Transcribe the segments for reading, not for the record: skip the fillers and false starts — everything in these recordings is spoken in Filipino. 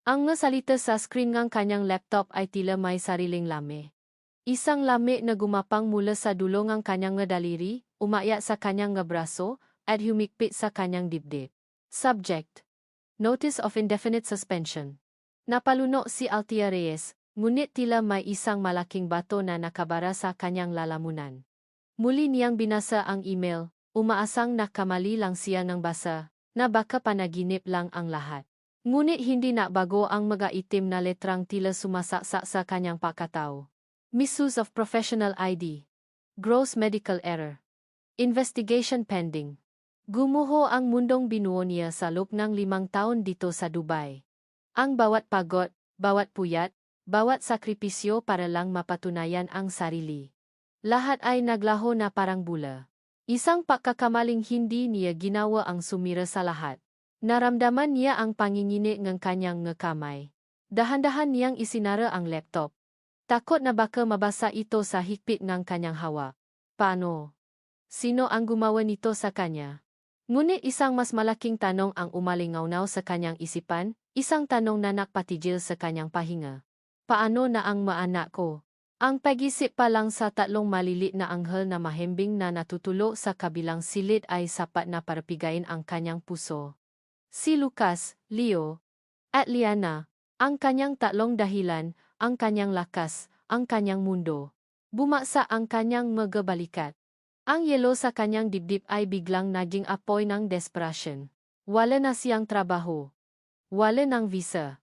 Ang salita sa screen ng kanyang laptop ay tila may sariling lame. Isang lame na gumapang mula sa dulo ng kanyang daliri, umaya sa kanyang braso, at humigpit sa kanyang dibdib. Subject: Notice of Indefinite Suspension. Napaluno si Althea Reyes, ngunit tila may isang malaking bato na nakabara sa kanyang lalamunan. Muli niyang binasa ang email, umaasang nakamali lang siya ng basa, na baka panaginip lang ang lahat. Ngunit hindi na bago ang mga itim na letrang tila sumasaksak sa kanyang pakataw. Misuse of professional ID. Gross medical error. Investigation pending. Gumuho ang mundong binuo niya sa loob ng 5 taon dito sa Dubai. Ang bawat pagod, bawat puyat, bawat sakripisyo para lang mapatunayan ang sarili. Lahat ay naglaho na parang bula. Isang pagkakamaling hindi niya ginawa ang sumira sa lahat. Naramdaman niya ang pangingini ng kanyang kamay. Dahan-dahan niyang isinara ang laptop. Takot na baka mabasa ito sa higpit ng kanyang hawak. Paano? Sino ang gumawa nito sa kanya? Ngunit isang mas malaking tanong ang umalingaw sa kanyang isipan, isang tanong na nakpatigil sa kanyang pahinga. Paano na ang maanak ko? Ang pag-isip pa lang sa 3 malilit na anghel na mahimbing na natutulo sa kabilang silid ay sapat na para pigain ang kanyang puso. Si Lucas, Leo, at Liana, ang kanyang 3 dahilan, ang kanyang lakas, ang kanyang mundo. Bumagsak ang kanyang mga balikat. Ang yelo sa kanyang dibdib ay biglang naging apoy ng desperasyon. Wala na siyang trabaho. Wala ng visa.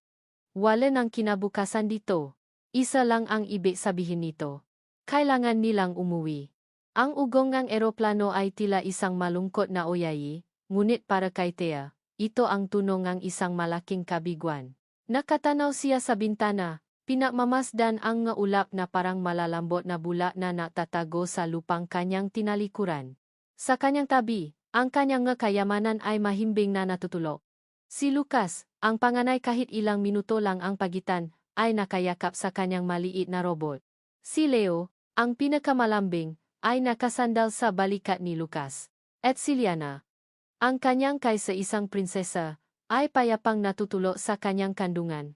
Wala ng kinabukasan dito. Isa lang ang ibig sabihin nito. Kailangan nilang umuwi. Ang ugong ng eroplano ay tila isang malungkot na oyayi, ngunit para kay Thea, ito ang tunog ng isang malaking kabiguan. Nakatanaw siya sa bintana, pinagmamasdan ang ulap na parang malalambot na bula na natatago sa lupang kanyang tinalikuran. Sa kanyang tabi, ang kanyang kayamanan ay mahimbing na natutulog. Si Lucas, ang panganay kahit ilang minuto lang ang pagitan, ay nakayakap sa kanyang maliit na robot. Si Leo, ang pinakamalambing, ay nakasandal sa balikat ni Lucas. At si Liana, ang kanyang kaysa isang prinsesa, ay payapang natutulo sa kanyang kandungan.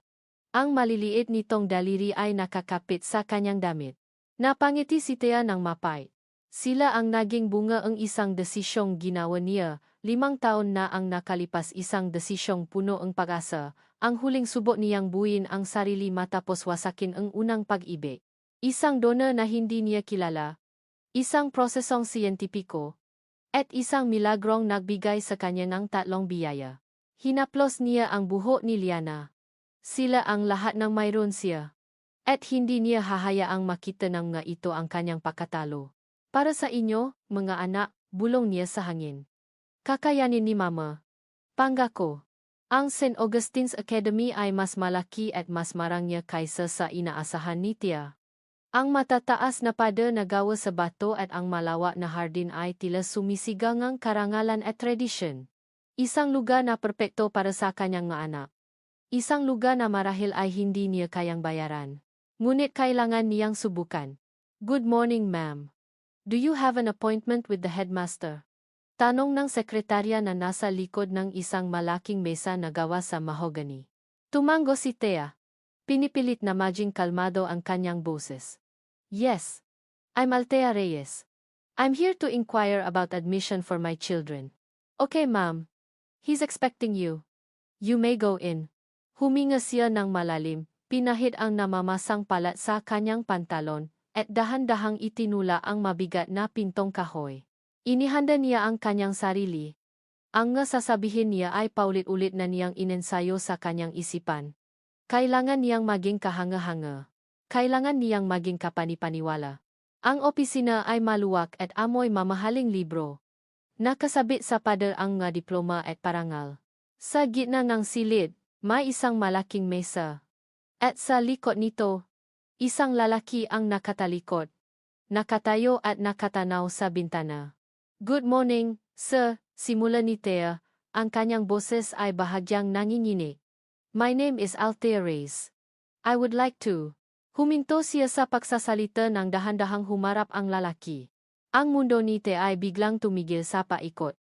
Ang maliliit nitong daliri ay nakakapit sa kanyang damit. Napangiti si Thea ng mapait. Sila ang naging bunga ng isang desisyong ginawa niya, 5 taon na ang nakalipas, isang desisyong puno ng pag-asa, ang huling subok niyang buuin ang sarili matapos wasakin ang unang pag-ibig. Isang dona na hindi niya kilala, isang prosesong siyentipiko, at isang milagrong nagbigay sa kanya ng 3 biyaya. Hinaplos niya ang buhok ni Liana. Sila ang lahat ng mayroon siya. At hindi niya hahayaang makita ng nga ito ang kanyang pagkatalo. Para sa inyo, mga anak, bulong niya sa hangin. Kakayanin ni Mama. Pangako. Ang St. Augustine's Academy ay mas malaki at mas marangya kaysa sa inaasahan ni Thea. Ang matataas na pader na gawa sa bato at ang malawak na hardin ay tila sumisigang ang karangalan at tradisyon. Isang lugar na perpekto para sa kanyang mga anak. Isang lugar na marahil ay hindi niya kayang bayaran. Ngunit kailangan niyang subukan. Good morning, ma'am. Do you have an appointment with the headmaster? Tanong ng sekretarya na nasa likod ng isang malaking mesa na gawa sa mahogany. Tumango si Thea. Pinipilit na maging kalmado ang kanyang boses. Yes. I'm Althea Reyes. I'm here to inquire about admission for my children. Okay, ma'am. He's expecting you. You may go in. Huminga siya ng malalim, pinahid ang namamasang palat sa kanyang pantalon, at dahan-dahang itinula ang mabigat na pintong kahoy. Inihanda niya ang kanyang sarili. Ang sasabihin niya ay paulit-ulit na niyang inensayo sa kanyang isipan. Kailangan niyang maging kahanga-hanga. Kailangan niyang maging kapanipaniwala. Ang opisina ay maluwag at amoy mamahaling libro. Nakasabit sa pader ang diploma at parangal. Sa gitna ng silid, may isang malaking mesa. At sa likod nito, isang lalaki ang nakatalikod. Nakatayo at nakatanaw sa bintana. Good morning, sir, simula ni Thea. Ang kanyang boses ay bahagyang nanginginig. My name is Althea Reyes. I would like to. Huminto siya sa pagsasalita ng dahan-dahang humarap ang lalaki. Ang mundo ni Thea ay biglang tumigil sa paikot.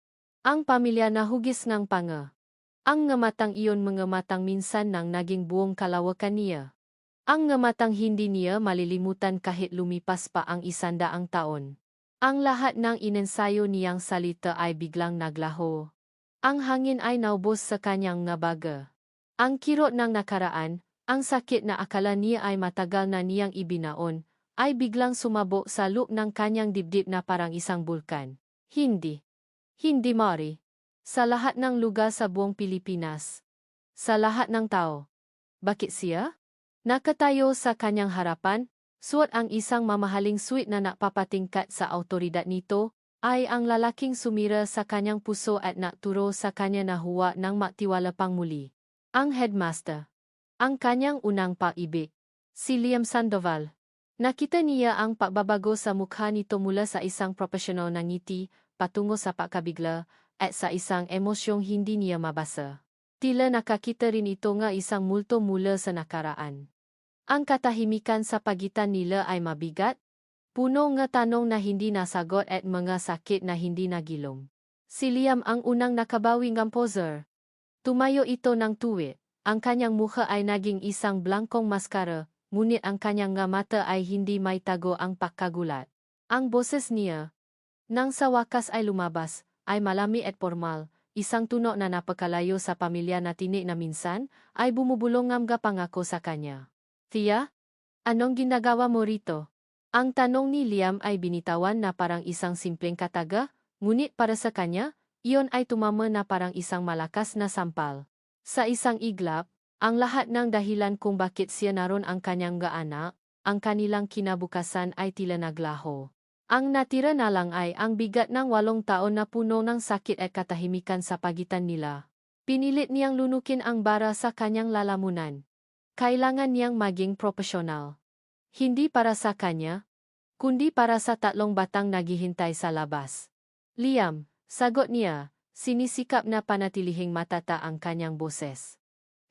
Ang pamilya na hugis ng panga. Ang ngamatang iyon mengematang minsan nang naging buong kalawakan niya. Ang ngamatang hindi niya malilimutan kahit lumipas pa ang 100 taon. Ang lahat ng inensayo niyang salita ay biglang naglaho. Ang hangin ay naubos sa kanyang ngabaga. Ang kirot ng nakaraan, ang sakit na akala niya ay matagal na niyang ibinaon, ay biglang sumabog sa loob ng kanyang dibdib na parang isang bulkan. Hindi. Hindi Mari. Sa lahat ng lugar sa buong Pilipinas. Sa lahat ng tao. Bakit siya? Nakatayo sa kanyang harapan, suot ang isang mamahaling suit na napapatingkat sa autoridad nito, ay ang lalaking sumira sa kanyang puso at naturo sa kanya na huwa ng magtiwala pang muli. Ang headmaster. Ang kanyang unang pag-ibig. Si Liam Sandoval. Nakita niya ang pagbabago sa mukha nito mula sa isang profesional na ngiti, patungo sa pagkabigla, at sa isang emosyong hindi niya mabasa. Tila nakakita rin ito nga isang multo mula sa nakaraan. Ang katahimikan sa pagitan nila ay mabigat, puno nga tanong na hindi nasagot at mga sakit na hindi nagilom. Si Liam ang unang nakabawi ng poser. Tumayo ito ng tuwid. Ang kanyang mukha ay naging isang blankong maskara, ngunit ang kanyang nga mata ay hindi may tago ang pagkagulat. Ang boses niya, nang sa wakas ay lumabas, ay malami at formal, isang tunog na napakalayo sa pamilya na tinik na minsan, ay bumubulong ng pangako sa kanya. Tia, anong ginagawa mo rito? Ang tanong ni Liam ay binitawan na parang isang simpleng kataga, ngunit para sa kanya, iyon ay tumama na parang isang malakas na sampal. Sa isang iglap, ang lahat ng dahilan kung bakit siya naroon ang kanyang anak, ang kanilang kinabukasan ay tila naglaho. Ang natira na lang ay ang bigat ng 8 taon na puno ng sakit at katahimikan sa pagitan nila. Pinilit niyang lunukin ang bara sa kanyang lalamunan. Kailangan niyang maging profesional. Hindi para sa kanya, kundi para sa 3 batang naghihintay sa labas. Liam, sagot niya, sinisikap na panatilihing matata ang kanyang boses.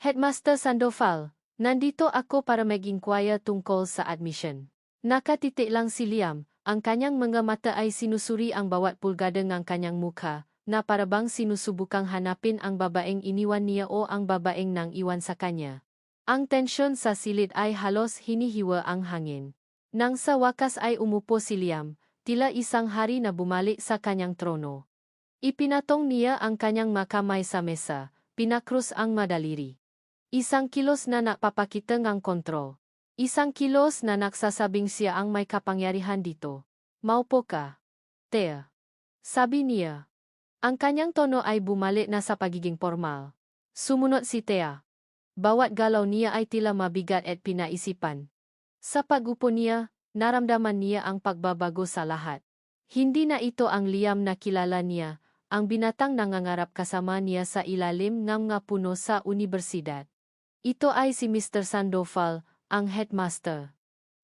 Headmaster Sandoval, nandito ako para mag-inquire tungkol sa admission. Nakatitik lang si Liam, ang kanyang mga mata ay sinusuri ang bawat pulgada ng kanyang mukha, na parabang sinusubukang hanapin ang babaeng iniwan niya o ang babaeng nang iwan sa kanya. Ang tensyon sa silid ay halos hinihiwa ang hangin. Nang sa wakas ay umupo si Liam, tila isang hari na bumalik sa kanyang trono. Ipinatong niya ang kanyang makamay sa mesa, pinakrus ang madaliri. Isang kilos na napapakita ng kontrol. Isang kilos na nagsasabing siya ang may kapangyarihan dito. Maupo ka. Tea. Sabi niya. Ang kanyang tono ay bumalik na sa pagiging formal. Sumunod si Tea. Bawat galaw niya ay tila mabigat at pinaisipan. Sa pag-upo niya, naramdaman niya ang pagbabago sa lahat. Hindi na ito ang Liam na kilala niya, ang binatang nangangarap kasama niya sa ilalim ng mga puno sa unibersidad. Ito ay si Mr. Sandoval, ang headmaster.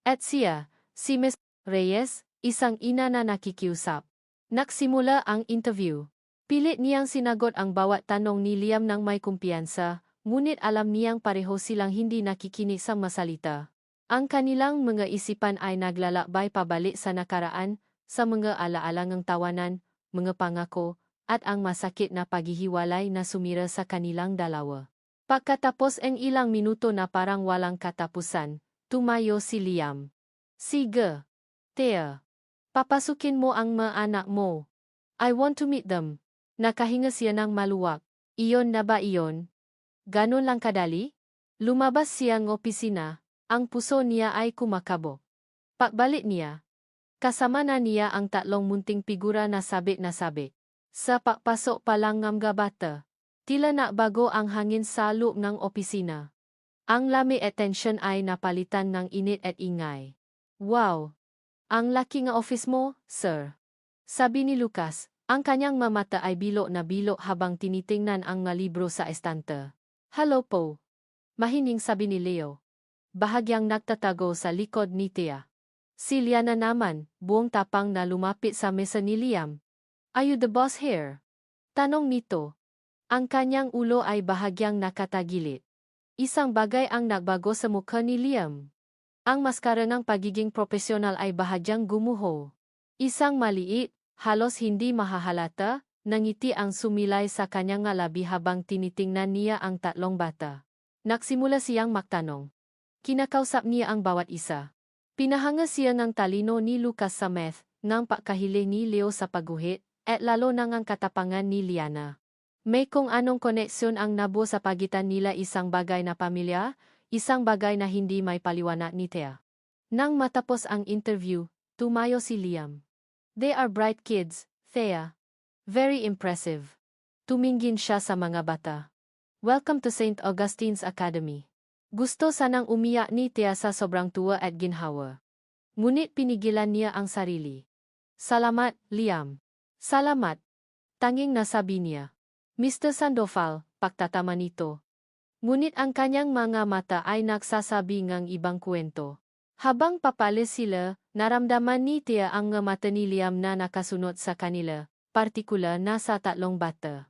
At siya, si Ms. Reyes, isang ina na nakikiusap. Nagsimula ang interview. Pilit niyang sinagot ang bawat tanong ni Liam ng may kumpiyansa, ngunit alam niyang pareho silang hindi nakikinig sa masalita. Ang kanilang mga isipan ay naglalakbay pabalik sa nakaraan, sa mga alaalang tawanan, mga pangako, at ang masakit na paghihiwalay na sumira sa kanilang dalawa. Pagkatapos ang ilang minuto na parang walang katapusan, tumayo si Liam. Sige. Tea. Papasukin mo ang mga anak mo. I want to meet them. Nakahinga siya ng maluwag. Iyon na ba iyon? Ganon lang kadali? Lumabas siya ng opisina, ang puso niya ay kumakabog. Pagbalik niya, kasama na niya ang 3 munting figura na sabik na sabik. Sa pagpasok pa lang ng bata, tila nakbago ang hangin sa loob ng opisina. Ang lamig at tensyon ay napalitan ng init at ingay. Wow! Ang laki ng office mo, sir. Sabi ni Lucas, ang kanyang mamata ay bilo na bilo habang tinitingnan ang mga libro sa estante. Hello po. Mahining sabi ni Leo. Bahagyang nagtatago sa likod ni Tia. Si Liana naman, buong tapang na lumapit sa mesa ni Liam. Are you the boss here? Tanong nito. Ang kanyang ulo ay bahagyang nakatagilid. Isang bagay ang nagbago sa mukha ni Liam. Ang maskara ng pagiging profesional ay bahagyang gumuho. Isang maliit, halos hindi mahahalata, nangiti ang sumilay sa kanyang ngalabi habang tinitingnan niya ang tatlong bata. Nagsimula siyang magtanong. Kinakausap niya ang bawat isa. Pinahanga siya ng talino ni Lucas sa math, ng pagkahiling ni Leo sa pagguhit, at lalo nang ang katapangan ni Liana. May kung anong koneksyon ang nabuo sa pagitan nila, isang bagay na pamilya, isang bagay na hindi may paliwanag ni Thea. Nang matapos ang interview, tumayo si Liam. They are bright kids, Thea. Very impressive. Tumingin siya sa mga bata. Welcome to St. Augustine's Academy. Gusto sanang umiyak ni Thea sa sobrang tuwa at ginhawa. Ngunit pinigilan niya ang sarili. Salamat, Liam. Salamat. Tanging nasabi niya. Mr. Sandoval, pagtatama nito. Ngunit ang kanyang mga mata ay nagsasabi ng ibang kwento. Habang papalis sila, naramdaman ni Thea ang mga mata ni Liam na nakasunod sa kanila, partikular na sa tatlong bata.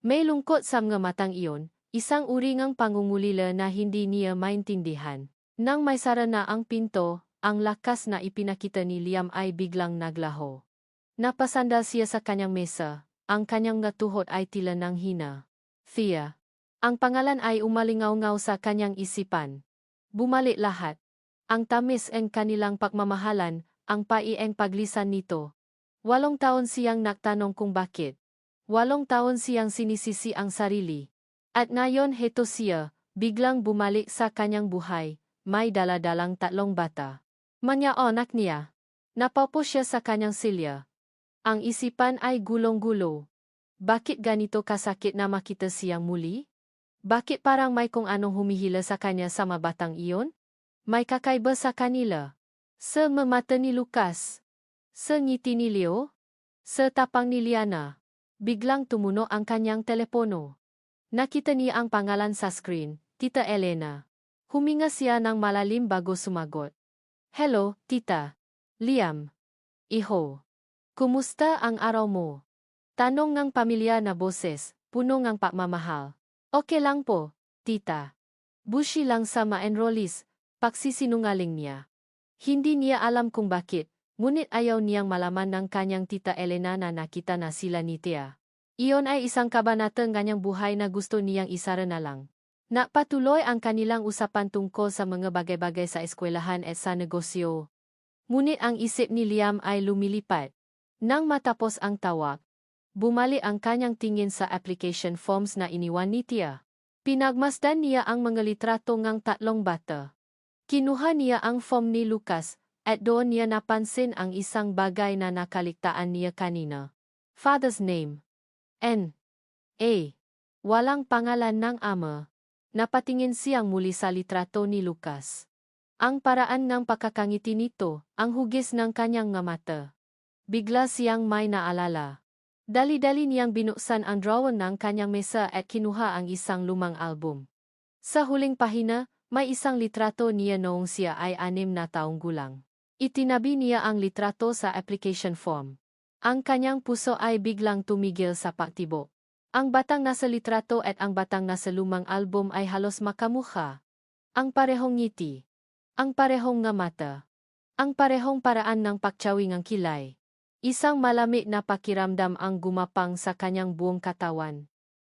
May lungkot sa mga matang iyon, isang uri ng pangungulila na hindi niya maintindihan. Nang may sara na ang pinto, ang lakas na ipinakita ni Liam ay biglang naglaho. Napasandal siya sa kanyang mesa, ang kanyang tuhod ay tila nang hina. Thea. Ang pangalan ay umalingaw-ngaw sa kanyang isipan. Bumalik lahat. Ang tamis ang kanilang pagmamahalan, ang paieng paglisan nito. 8 taon siyang nagtanong kung bakit. 8 taon siyang sinisisi ang sarili. At ngayon heto siya, biglang bumalik sa kanyang buhay, may daladalang 3 bata. Manyaonak niya. Napaupo siya sa kanyang silya. Ang isipan ay gulong-gulo. Bakit ganito kasakit na makita siyang muli? Bakit parang may kung anong humihila sa kanya sa mga batang iyon? May kakaiba sa kanila. Sa mata ni Lucas. Sa ngiti ni Leo. Sa tapang ni Liana. Biglang tumuno ang kanyang telepono. Nakita niya ang pangalan sa screen, Tita Elena. Huminga siya ng malalim bago sumagot. Hello, Tita. Liam. Iho. Kumusta ang araw mo? Tanong ng pamilya na boses, puno ng pagmamahal. Okay lang po, Tita. Bushi lang sa ma-enrollees, pagsisinungaling niya. Hindi niya alam kung bakit, ngunit ayaw niyang malaman ng kanyang Tita Elena na nakita na sila ni Thea. Iyon ay isang kabanatang kanyang buhay na gusto niyang isara na lang. Napatuloy ang kanilang usapan tungkol sa mga bagay-bagay sa eskwelahan at sa negosyo. Ngunit ang isip ni Liam ay lumilipat. Nang matapos ang tawag, bumalik ang kanyang tingin sa application forms na iniwan ni Thea. Pinagmasdan niya ang mga litrato ng 3 bata. Kinuha niya ang form ni Lucas, at doon niya napansin ang isang bagay na nakaligtaan niya kanina. Father's name. N. A. Walang pangalan ng ama. Napatingin siyang muli sa litrato ni Lucas. Ang paraan ng pagkakangiti nito, ang hugis ng kanyang nga mata. Bigla siyang may naalala. Dali-dali niyang binuksan ang drawer ng kanyang mesa at kinuha ang isang lumang album. Sa huling pahina, may isang litrato niya noong siya ay 6 na taong gulang. Itinabi niya ang litrato sa application form. Ang kanyang puso ay biglang tumigil sa pagtibok. Ang batang nasa litrato at ang batang nasa lumang album ay halos makamukha. Ang parehong ngiti. Ang parehong nga mata. Ang parehong paraan ng pagtsawi ng kilay. Isang malamig na pakiramdam ang gumapang sa kanyang buong katawan.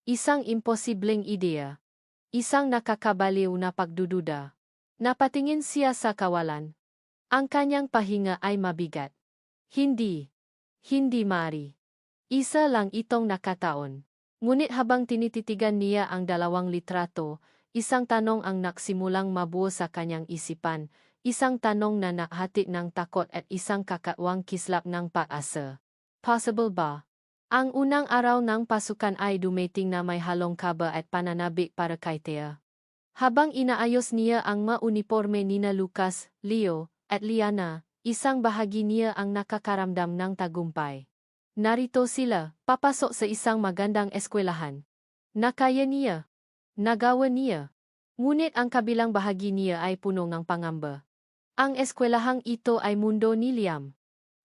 Isang imposibleng ideya. Isang nakakabaliw na pagdududa. Napatingin siya sa kawalan. Ang kanyang pahinga ay mabigat. Hindi. Hindi mari. Isa lang itong nakataon. Ngunit habang tinititigan niya ang 2 litrato, isang tanong ang nagsimulang mabuo sa kanyang isipan. Isang tanong na nahati ng takot at isang kakawang kislap ng pag-asa. Possible ba? Ang unang araw ng pasukan ay dumating na may halong kaba at pananabik para kay Thea. Habang inaayos niya ang mga uniforme nina Lucas, Leo, at Liana, isang bahagi niya ang nakakaramdam ng tagumpay. Narito sila, papasok sa isang magandang eskwelahan. Nakaya niya. Nagawa niya. Ngunit ang kabilang bahagi niya ay puno ng pangamba. Ang eskwelahang ito ay mundo ni Liam.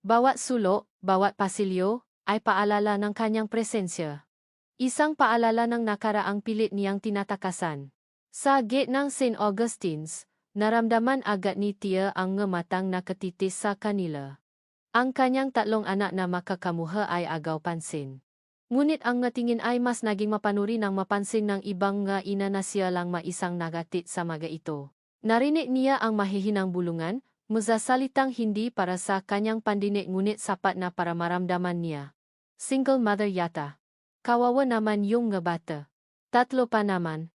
Bawat sulok, bawat pasilyo, ay paalala ng kanyang presensya. Isang paalala ng nakaraang pilit niyang tinatakasan. Sa gate ng St. Augustine's, naramdaman agad ni Thea ang matang nakatitis sa kanila. Ang kanyang 3 anak na makakamuha ay agaw pansin. Ngunit ang ngatingin ay mas naging mapanuri nang mapansin ng ibang nga ina na siya lang maisang nagatit sa mga ito. Narinig niya ang mahihinang bulungan, salitang hindi para sa kanyang pandinig ngunit sapat na para maramdaman niya. Single mother yata. Kawawa naman yung nga bata. Tatlo pa naman.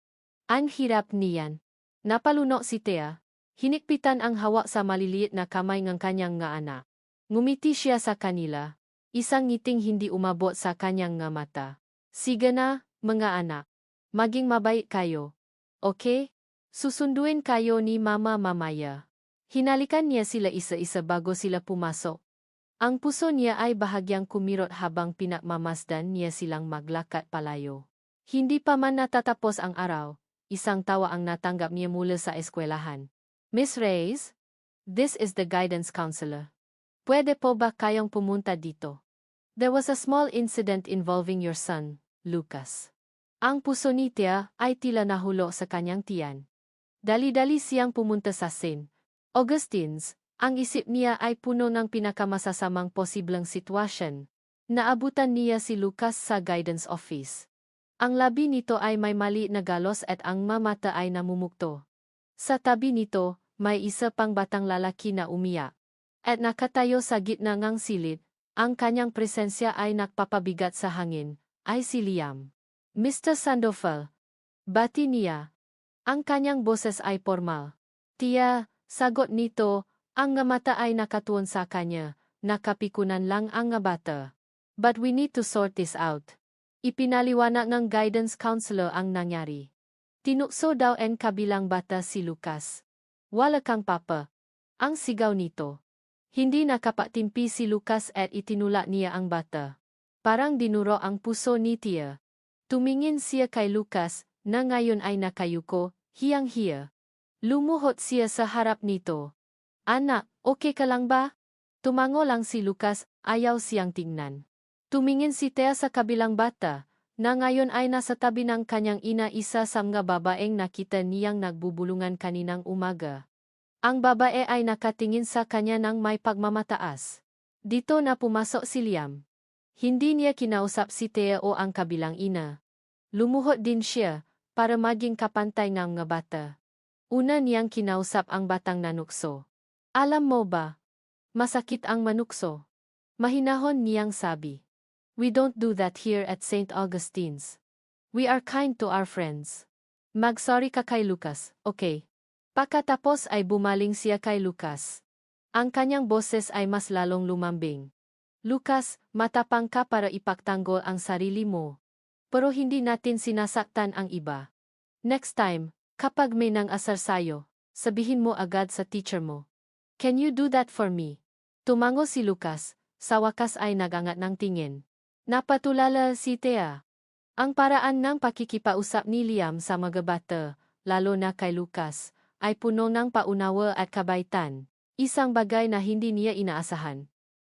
Ang hirap niyan. Napalunok si Thea. Hinikpitan ang hawak sa maliliit na kamay ng kanyang nga anak. Ngumiti siya sa kanila. Isang ngiting hindi umabot sa kanyang nga mata. Sige na, mga anak. Maging mabait kayo. Okay? Susunduin kayo ni Mama mamaya. Hinalikan niya sila isa-isa bago sila pumasok. Ang puso niya ay bahagyang kumirot habang pinagmamasdan niya silang maglakad palayo. Hindi pa man natatapos ang araw, isang tawa ang natanggap niya mula sa eskwelahan. Miss Reyes, this is the guidance counselor. Pwede po ba kayong pumunta dito? There was a small incident involving your son, Lucas. Ang puso ni Thea ay tila nahulo sa kanyang tiyan. Dali-dali siyang pumunta sa St. Augustine's. Ang isip niya ay puno ng pinakamasasamang posibleng sitwasyon. Naabutan niya si Lucas sa guidance office. Ang labi nito ay may mali na galos at ang mata ay namumukto. Sa tabi nito, may isa pang batang lalaki na umiyak. At nakatayo sa gitna ng silid, ang kanyang presensya ay nagpapabigat sa hangin, ay si Liam. Mr. Sandoval. Bati niya. Ang kanyang boses ay formal. Tia, sagot nito. Ang nga mata ay nakatuon sa kanya, nakapikunan lang ang nga bata. But we need to sort this out. Ipinaliwanag ng guidance counselor ang nangyari. Tinukso daw ang kabilang bata si Lucas. Wala kang papa. Ang sigaw nito. Hindi nakapatimpi si Lucas at itinulak niya ang bata. Parang dinuro ang puso ni Tia. Tumingin siya kay Lucas, na ngayon ay nakayuko, hiyang-hiya. Lumuhod siya sa harap nito. Anak, okay ka lang ba? Tumango lang si Lucas, ayaw siyang tingnan. Tumingin si Thea sa kabilang bata, na ngayon ay nasa tabi ng kanyang ina isa sa mga babaeng nakita niyang nagbubulungan kaninang umaga. Ang babae ay nakatingin sa kanya ng may pagmamataas. Dito na pumasok si Liam. Hindi niya kinausap si Thea o ang kabilang ina. Lumuhod din siya, para maging kapantay ng mga bata. Una niyang kinausap ang batang nanukso. Alam mo ba? Masakit ang manukso. Mahinahon niyang sabi. We don't do that here at St. Augustine's. We are kind to our friends. Mag-sorry ka kay Lucas, okay? Pagkatapos ay bumaling siya kay Lucas. Ang kanyang boses ay mas lalong lumambing. Lucas, matapang ka para ipagtanggol ang sarili mo. Pero hindi natin sinasaktan ang iba. Next time, kapag may nang-asar sayo, sabihin mo agad sa teacher mo. Can you do that for me? Tumango si Lucas, sa wakas ay nagangat ng tingin. Napatulala si Thea. Ang paraan ng pakikipausap ni Liam sa mga bata, lalo na kay Lucas, ay puno ng paunawa at kabaitan. Isang bagay na hindi niya inaasahan.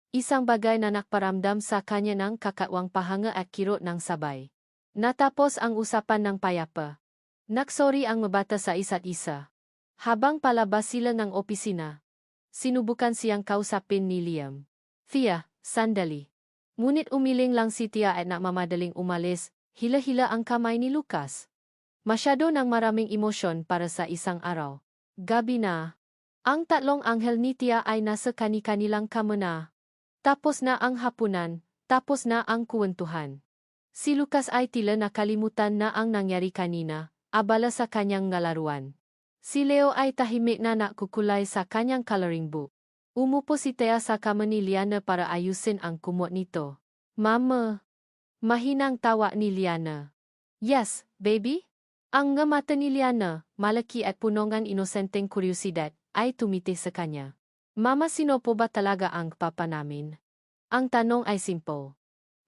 Isang bagay na nakparamdam sa kanya ng kakawang pahanga at kirot ng sabay. Natapos ang usapan ng payapa. Nagsori ang mabata sa isa't isa. Habang palabas sila ng opisina, sinubukan siyang kausapin ni Liam. Thea, sandali. Ngunit umiling lang si Thea at namamadaling umalis, hila-hila ang kamay ni Lucas. Masyado ng maraming emosyon para sa isang araw. Gabi na. Ang tatlong anghel ni Thea ay nasa kani-kanilang kama na. Tapos na ang hapunan, tapos na ang kwentuhan. Si Lucas ay tila nakalimutan na ang nangyari kanina, abala sa kanyang ngalaruan. Si Leo ay tahimik na nakukulay sa kanyang coloring book. Umupo si Thea sa kama ni Liana para ayusin ang kumot nito. Mama! Mahinang tawa ni Liana. Yes, baby? Ang nga mata ni Liana, malaki at punongan inosenteng kuryosidad, ay tumiti sa kanya. Mama, sino po ba talaga ang papa namin? Ang tanong ay simple.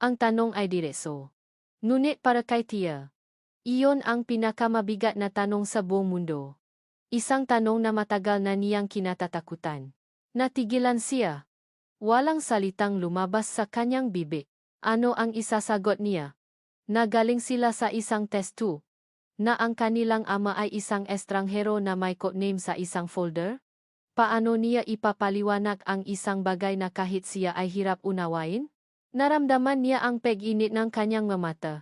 Ang tanong ay diretso. Ngunit para kay Thea, iyon ang pinakamabigat na tanong sa buong mundo. Isang tanong na matagal na niyang kinatatakutan. Natigilan siya. Walang salitang lumabas sa kanyang bibig. Ano ang isasagot niya? Nagaling sila sa isang test tube. Na ang kanilang ama ay isang estranghero na may codename sa isang folder? Paano niya ipapaliwanag ang isang bagay na kahit siya ay hirap unawain? Naramdaman niya ang pag-init ng kanyang mga mata.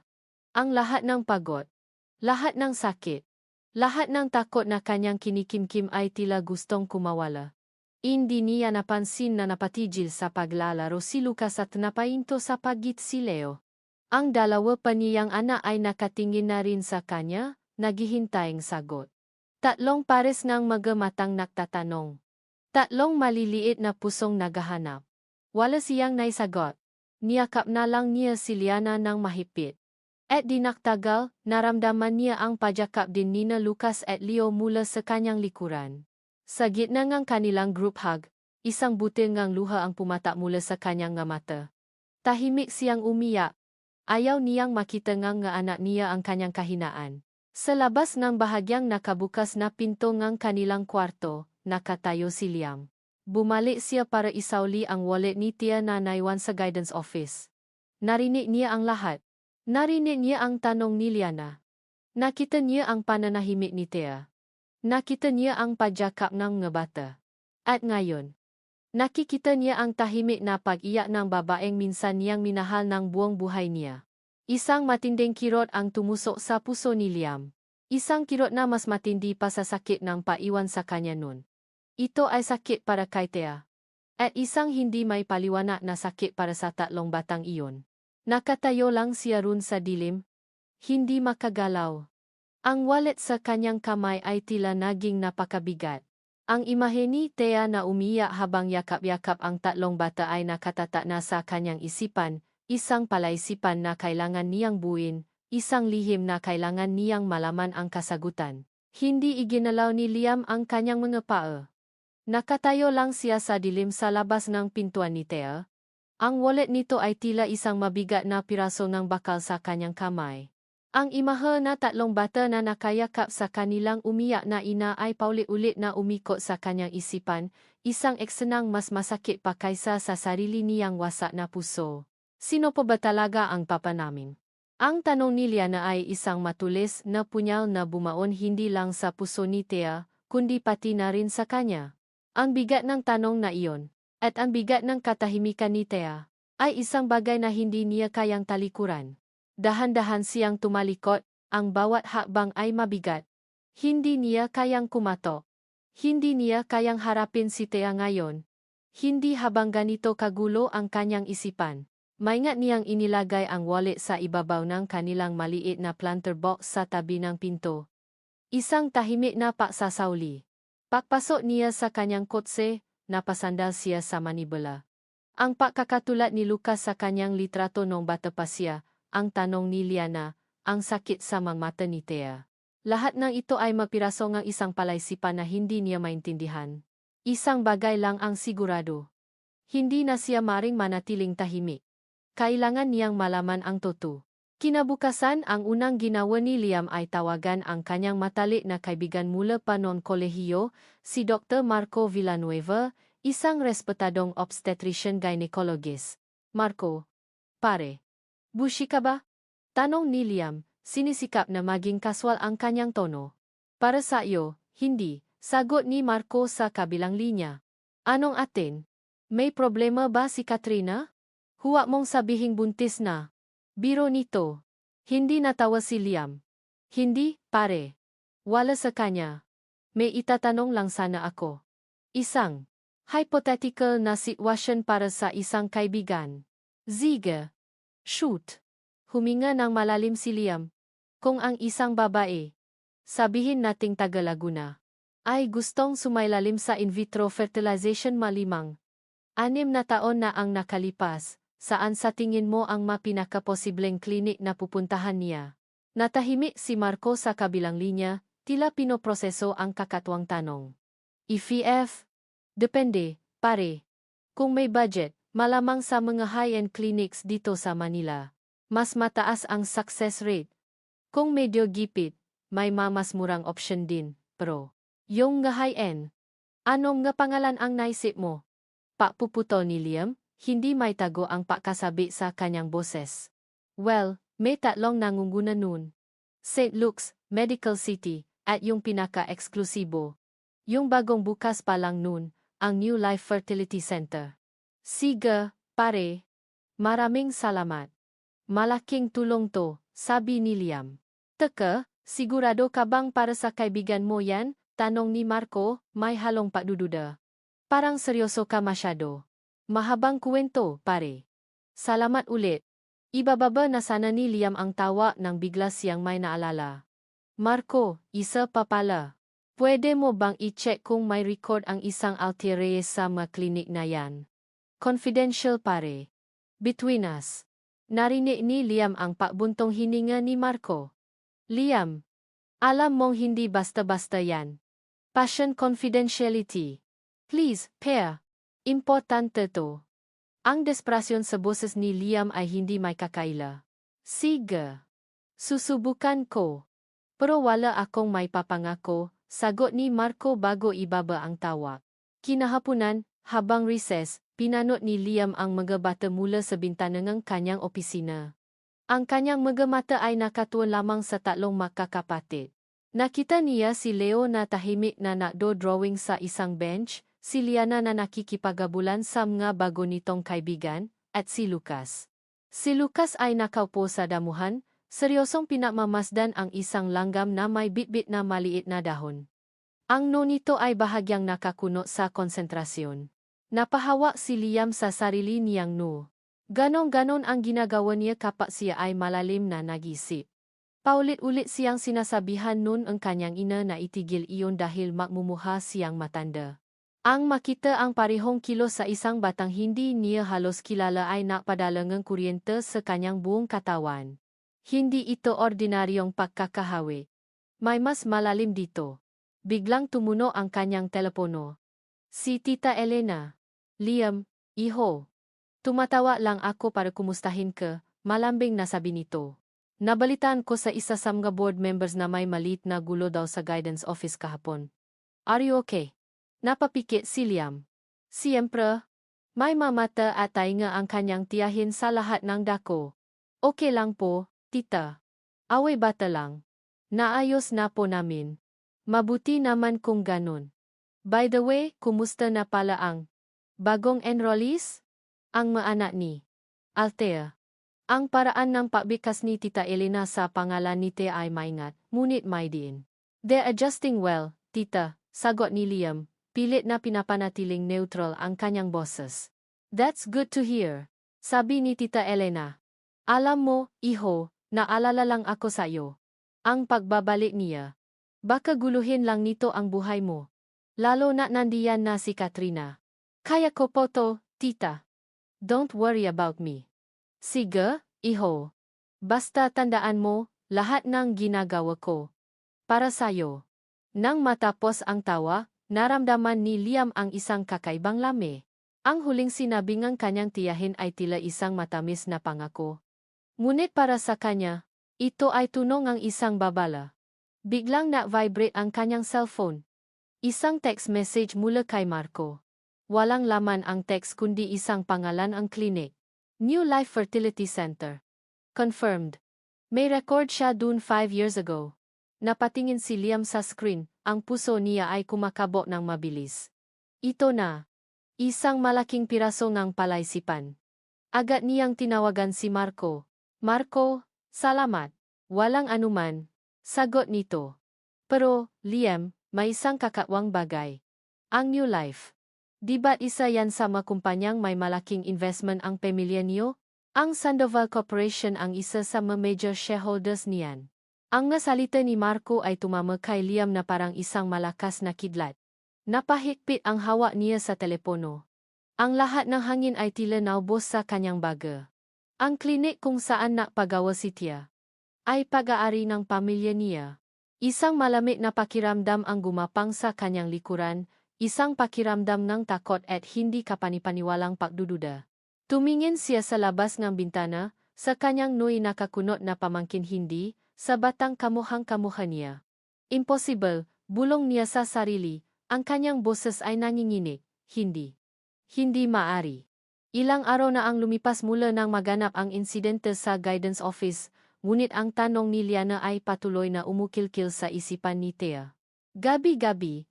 Ang lahat ng pagod, lahat ng sakit, lahat ng takot na kanyang kinikimkim ay tila gustong kumawala. Hindi niya napansin na napatigil sa paglalaro si Lucas at napahinto sa pagit si Leo. Ang dalawa pa niyang anak ay nakatingin na rin sa kanya, naghihintayang sagot. Tatlong pares ng magamatang nagtatanong. Tatlong maliliit na pusong naghahanap. Wala siyang naisagot. Niyakap na lang niya si Liana ng mahigpit. At di nagtagal, naramdaman niya ang pajakap din nina Lucas at Leo mula sa kanyang likuran. Sa gitna ng kanilang group hug, isang butil ngang luha ang pumata mula sa kanyang nga mata. Tahimik siyang umiyak. Ayaw niyang makita ngang nga anak niya ang kanyang kahinaan. Sa labas ng bahagyang nakabukas na pinto ng kanilang kwarto, nakatayo si Liam. Bumalik siya para isauli ang wallet ni Tia na naiwan sa guidance office. Narinig niya ang lahat. Narinig niya ang tanong ni Liana. Nakita niya ang pananahimik ni Tia. Nakita niya ang pajakap ng mga bata. At ngayon, nakikita niya ang tahimik na pag-iyak ng babaeng minsan niyang minahal ng buong buhay niya. Isang matinding kirot ang tumusok sa puso ni Liam. Isang kirot na mas matindi pa sa sakit ng paiwan sa kanya nun. Ito ay sakit para kay Thea. At isang hindi may paliwanag na sakit para sa tatlong batang iyon. Nakatayo lang siya ron sa dilim. Hindi makagalaw. Ang wallet sa kanyang kamay ay tila naging napakabigat. Ang imahe ni Thea na umiyak habang yakap-yakap ang tatlong bata ay nakatata na sa kanyang isipan, isang palaisipan na kailangan niyang buuin, isang lihim na kailangan niyang malaman ang kasagutan. Hindi iginalaw ni Liam ang kanyang mga paa. Nakatayo lang siya sa dilim sa labas ng pintuan ni Thea. Ang wallet nito ay tila isang mabigat na piraso ng bakal sa kanyang kamay. Ang imahe na tatlong bata na nakayakap sa kanilang umiyak na ina ay paulit-ulit na umikot sa kanyang isipan, isang eksenang mas masakit pa kaysa sa sarili niyang wasak na puso. Sino pa ba talaga ang papa namin? Ang tanong ni Liana ay isang matulis na punyal na bumaon hindi lang sa puso ni Thea, kundi pati na rin sa kanya. Ang bigat ng tanong na iyon, at ang bigat ng katahimikan ni Thea, ay isang bagay na hindi niya kayang talikuran. Dahan-dahan siyang tumalikot, ang bawat hakbang ay mabigat. Hindi niya kayang kumatok. Hindi niya kayang harapin si Thea ngayon. Hindi habang ganito kagulo ang kanyang isipan. Maingat niyang inilagay ang wallet sa ibabaw ng kanilang maliit na planter box sa tabi ng pinto. Isang tahimik na paksasauli. Pagpasok niya sa kanyang kotse, napasandal siya sa manibela. Ang pagkakatulad ni Lucas sa kanyang litrato noong bata pa siya, ang tanong ni Liana, ang sakit sa mga mata ni Thea. Lahat ng ito ay mapiraso ng isang palaisipan na hindi niya maintindihan. Isang bagay lang ang sigurado. Hindi na siya maring manatiling tahimik. Kailangan niyang malaman ang totoo. Kinabukasan ang unang ginawa ni Liam ay tawagan ang kanyang matalik na kaibigan mula pa noong kolehiyo, si Dr. Marco Villanueva, isang respetadong obstetrician-gynecologist. Marco, pare, bushi ka ba? Tanong ni Liam, sinisikap na maging kaswal ang kanyang tono. Para sa iyo, hindi, sagot ni Marco sa kabilang linya. Anong atin? May problema ba si Katrina? Huwag mong sabihing buntis na. Biro nito. Hindi natawa si Liam. Hindi, pare. Wala sa kanya. May itatanong lang sana ako. Isang hypothetical na sitwasyon para sa isang kaibigan. Ziga. Shoot. Huminga ng malalim si Liam. Kung ang isang babae, sabihin nating taga Laguna, ay gustong sumailalim sa in vitro fertilization malimang 6 na taon na ang nakalipas, saan sa tingin mo ang mapinakaposibleng klinik na pupuntahan niya? Natahimik si Marco sa kabilang linya, tila pinoproseso ang kakatwang tanong. IVF? Depende, pare. Kung may budget, malamang sa mga high-end clinics dito sa Manila. Mas mataas ang success rate. Kung medyo gipit, may mas murang option din, pero yung nga high-end. Anong nga pangalan ang naisip mo? Pakpuputo ni Liam, hindi may tago ang pagkasabi sa kanyang boses. Well, may tatlong nangunguna nun. St. Luke's, Medical City, at yung pinaka-eksklusibo. Yung bagong bukas pa lang nun, ang New Life Fertility Center. Sige, pare. Maraming salamat. Malaking tulong to, sabi ni Liam. Teka, sigurado ka bang para sa kaibigan mo yan? Tanong ni Marco, may halong pagdududa. Parang seryoso ka masyado. Mahabang kuwento, pare. Salamat ulit. Ibababa na sana ni Liam ang tawa nang bigla siyang may naalala. Marco, isa pa pala. Pwede mo bang i-check kung may record ang isang Altia Reyes sa mga klinik na yan? Confidential pare. Between us. Narinig ni Liam ang pakbuntong hininga ni Marco. Liam, alam mong hindi basta-basta yan. Passion confidentiality. Please, pair. Importante to. Ang desperasyon sa boses ni Liam ay hindi may kakaila. Sige. Susubukan ko. Pero wala akong may papangako, sagot ni Marco bago ibaba ang tawa. Kinahapunan, habang recess, pinanot ni Liam ang mga bata mula sa bintana ng kanyang opisina. Ang kanyang mga mata ay nakatuon lamang sa tatlong magkakapatid. Nakita niya si Leo na tahimik na nakdo-drawing sa isang bench, si Liana na nakikipagabulan sa mga bago nitong kaibigan, at si Lucas. Si Lucas ay nakaupo sa damuhan, seryosong pinamamasdan ang isang langgam na may bitbit na maliit na dahon. Ang no nito ay bahagyang nakakuno sa konsentrasyon. Napahawa si Liam sa sarili niyang no. Ganon-ganon ang ginagawa niya kapag siya ay malalim na nag-isip. Paulit-ulit siyang sinasabihan nun ang kanyang ina na itigil iyon dahil magmumuha siyang matanda. Ang makita ang parehong kilos sa isang batang hindi niya halos kilala ay napadala ng kuryente sa kanyang buong katawan. Hindi ito ordinaryong pagkakahawi. May mas malalim dito. Biglang tumuno ang kanyang telepono. Si Tita Elena. Liam, iho. Tumatawa lang ako para kumustahin ka, malambing na sabi nito. Nabalitaan ko sa isa sa mga board members na may malit na gulo daw sa guidance office kahapon. Are you okay? Napapikit si Liam. Siyempre. May mamata at tainga ang kanyang tiyahin sa lahat ng dako. Okay lang po, tita. Away bata lang. Naayos na po namin. Mabuti naman kung ganun. By the way, kumusta na pala ang bagong enrollees? Ang maanak ni Althea. Ang paraan ng pagbikas ni Tita Elena sa pangalan ni Thea ay maingat, ngunit may diin. They're adjusting well, tita, sagot ni Liam, pilit na pinapanatiling neutral ang kanyang boses. That's good to hear, sabi ni Tita Elena. Alam mo, iho, naalala lang ako sa iyo. Ang pagbabalik niya. Baka guluhin lang nito ang buhay mo. Lalo na nandiyan na si Katrina. Kaya ko po to, tita. Don't worry about me. Sige, iho. Basta tandaan mo, lahat ng ginagawa ko. Para sa'yo. Nang matapos ang tawa, naramdaman ni Liam ang isang kakaibang lami. Ang huling sinabi ng kanyang tiyahin ay tila isang matamis na pangako. Ngunit para sa kanya, ito ay tunong ang isang babala. Biglang na-vibrate ang kanyang cellphone. Isang text message mula kay Marco. Walang laman ang text kundi isang pangalan ang klinik. New Life Fertility Center. Confirmed. May record siya dun 5 years ago. Napatingin si Liam sa screen, ang puso niya ay kumakabok ng mabilis. Ito na. Isang malaking piraso ng palaisipan. Agad niyang tinawagan si Marco. Marco, salamat. Walang anuman. Sagot nito. Pero, Liam, may isang kakawang bagay. Ang New Life. Di ba't isa yan sa mga kumpanyang may malaking investment ang pamilya niyo? Ang Sandoval Corporation ang isa sa mga major shareholders niyan. Ang nasalita ni Marco ay tumama kay Liam na parang isang malakas na kidlat. Napahigpit ang hawak niya sa telepono. Ang lahat ng hangin ay tila naubos sa kanyang baga. Ang klinik kung saan nakapagawa si Tia ay pag-aari ng pamilya niya. Isang malamig na pakiramdam ang gumapang sa kanyang likuran, isang pakiramdam ng takot at hindi kapanipaniwalang pagdududa. Tumingin siya sa labas ng bintana, sa kanyang noy nakakunot na pamangkin hindi, sa batang kamuhang-kamuha niya. Impossible, bulong niya sa sarili, ang kanyang boses ay nanginginig, hindi. Hindi maari. Ilang araw na ang lumipas mula nang maganap ang insidente sa guidance office, ngunit ang tanong ni Liana ay patuloy na umukilkil sa isipan ni Thea. Gabi-gabi,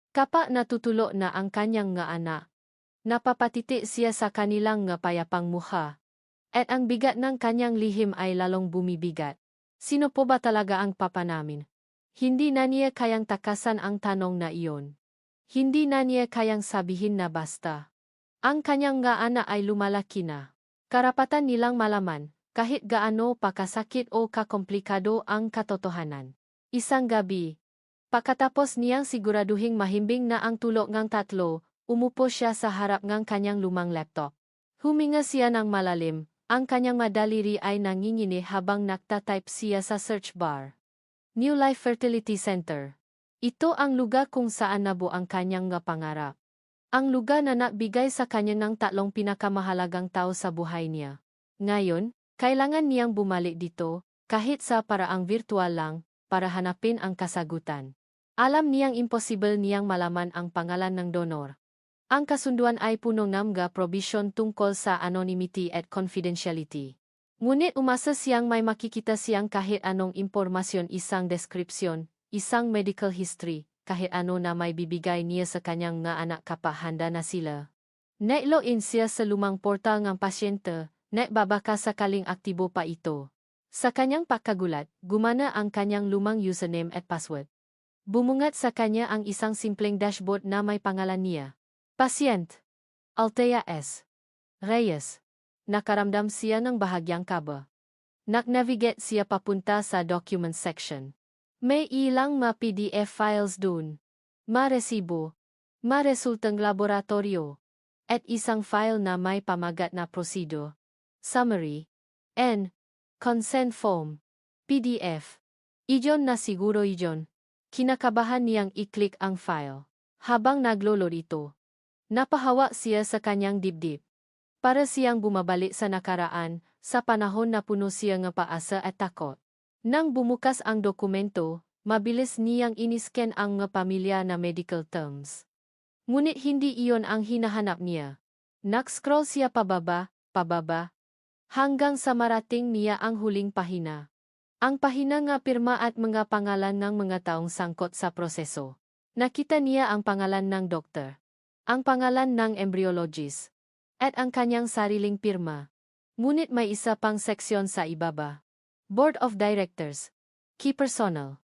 kapag natutulo na ang kanyang nga anak, napapatiti siya sa kanilang nga payapang mukha. At ang bigat ng kanyang lihim ay lalong bumibigat. Sino po ba talaga ang papa namin? Hindi na niya kayang takasan ang tanong na iyon. Hindi na niya kayang sabihin na basta. Ang kanyang nga anak ay lumalaki na. Karapatan nilang malaman, kahit gaano pa kasakit o kakomplikado ang katotohanan. Isang gabi, pagkatapos niyang siguraduhing mahimbing na ang tulog ngang tatlo, umupo siya sa harap ng kanyang lumang laptop. Huminga siya ng malalim, ang kanyang madaliri ay nangingini habang nagtatype siya sa search bar. New Life Fertility Center. Ito ang lugar kung saan nabuo ang kanyang nga pangarap. Ang lugar na nagbigay sa kanya ng tatlong pinakamahalagang tao sa buhay niya. Ngayon, kailangan niyang bumalik dito, kahit sa paraang virtual lang, para hanapin ang kasagutan. Alam niyang imposible niyang malaman ang pangalan ng donor. Ang kasunduan ay puno ng mga provision tungkol sa anonymity at confidentiality. Ngunit umasa siyang may makikita siyang kahit anong impormasyon, isang deskripsyon, isang medical history, kahit ano na may bibigay niya sa kanyang nga anak kapag handa na sila. Nag-login siya sa lumang portal ng pasyente, nagbabaka sakaling aktibo pa ito. Sa kanyang pagkagulat, gumana ang kanyang lumang username at password. Bumungat sa kanya ang isang simpleng dashboard na may pangalan niya. Patient Althea S. Reyes. Nakaramdam siya ng bahagyang kaba. Nag-navigate siya papunta sa documents section. May ilang mga PDF files dun. Resibo, resultang laboratorio, at isang file na may pamagat na prosedo, summary, and consent form, PDF. Iyon na siguro iyon. Kinakabahan niyang i-click ang file. Habang naglolod ito, napahawa siya sa kanyang dibdib. Para siyang bumabalik sa nakaraan, sa panahon na puno siya ng paasa at takot. Nang bumukas ang dokumento, mabilis niyang inisken ang mga pamilya na medical terms. Ngunit hindi iyon ang hinahanap niya. Nag-scroll siya pababa, hanggang sa marating niya ang huling pahina. Ang pahina nga pirma at mga pangalan ng mga taong sangkot sa proseso. Nakita niya ang pangalan ng doktor, ang pangalan ng embryologist, at ang kanyang sariling pirma. Ngunit may isa pang seksyon sa ibaba. Board of Directors. Key Personnel.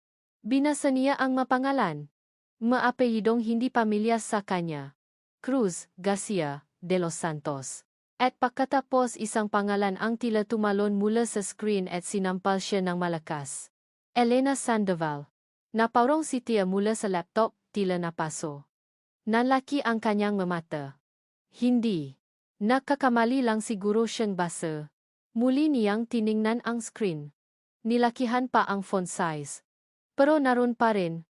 Binasa niya ang mapangalan. Maapelyidong hindi pamilyas sa kanya. Cruz, Garcia, de los Santos. At pagkatapos isang pangalan ang tila tumalon mula sa screen at sinampal siya ng malakas. Elena Sandoval. Napaurong si Tia mula sa laptop, tila napaso. Nalaki ang kanyang mata. Hindi. Nakakamali lang siguro siyang basa. Muli niyang tiningnan ang screen. Nilakihan pa ang font size. Pero naroon pa rin.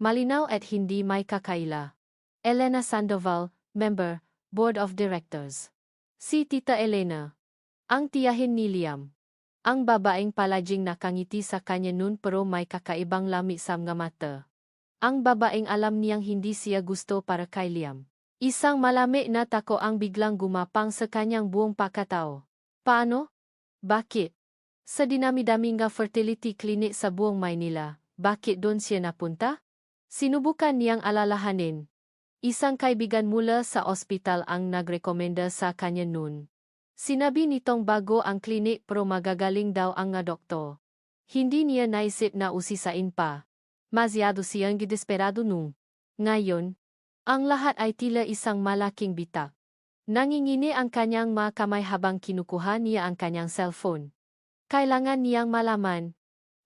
Malinaw at hindi may kakaila. Elena Sandoval, Member, Board of Directors. Si Tita Elena. Ang tiyahin ni Liam. Ang babaeng palaging nakangiti sa kanya noon pero may kakaibang lami sa mga mata. Ang babaeng alam niyang hindi siya gusto para kay Liam. Isang malami na tako ang biglang gumapang sa kanyang buong pagkatao. Paano? Bakit? Sa dinami-daming nga fertility clinic sa buong Maynila, bakit doon siya napunta? Sinubukan niyang alalahanin. Isang kaibigan mula sa ospital ang nagrekomenda sa kanya noon. Sinabi nitong bago ang klinik pero magagaling daw ang nga doktor. Hindi niya naisip na usisain pa. Masyado siyang gidesperado nung. Ngayon, ang lahat ay tila isang malaking bitak. Nangingini ang kanyang mga kamay habang kinukuha niya ang kanyang cellphone. Kailangan niyang malaman.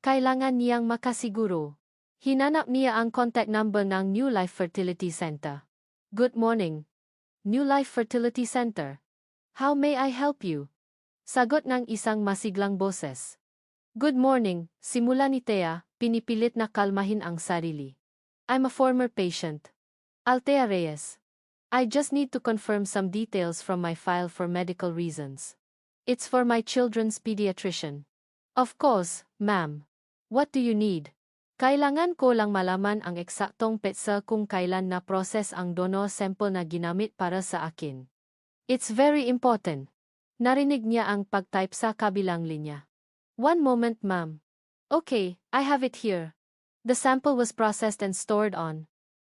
Kailangan niyang makasiguro. Hinanap niya ang contact number ng New Life Fertility Center. Good morning. New Life Fertility Center. How may I help you? Sagot ng isang masiglang boses. Good morning, simula ni Thea, pinipilit na kalmahin ang sarili. I'm a former patient. Althea Reyes. I just need to confirm some details from my file for medical reasons. It's for my children's pediatrician. Of course, ma'am. What do you need? Kailangan ko lang malaman ang eksaktong petsa kung kailan na process ang donor sample na ginamit para sa akin. It's very important. Narinig niya ang pag-type sa kabilang linya. One moment, ma'am. Okay, I have it here. The sample was processed and stored on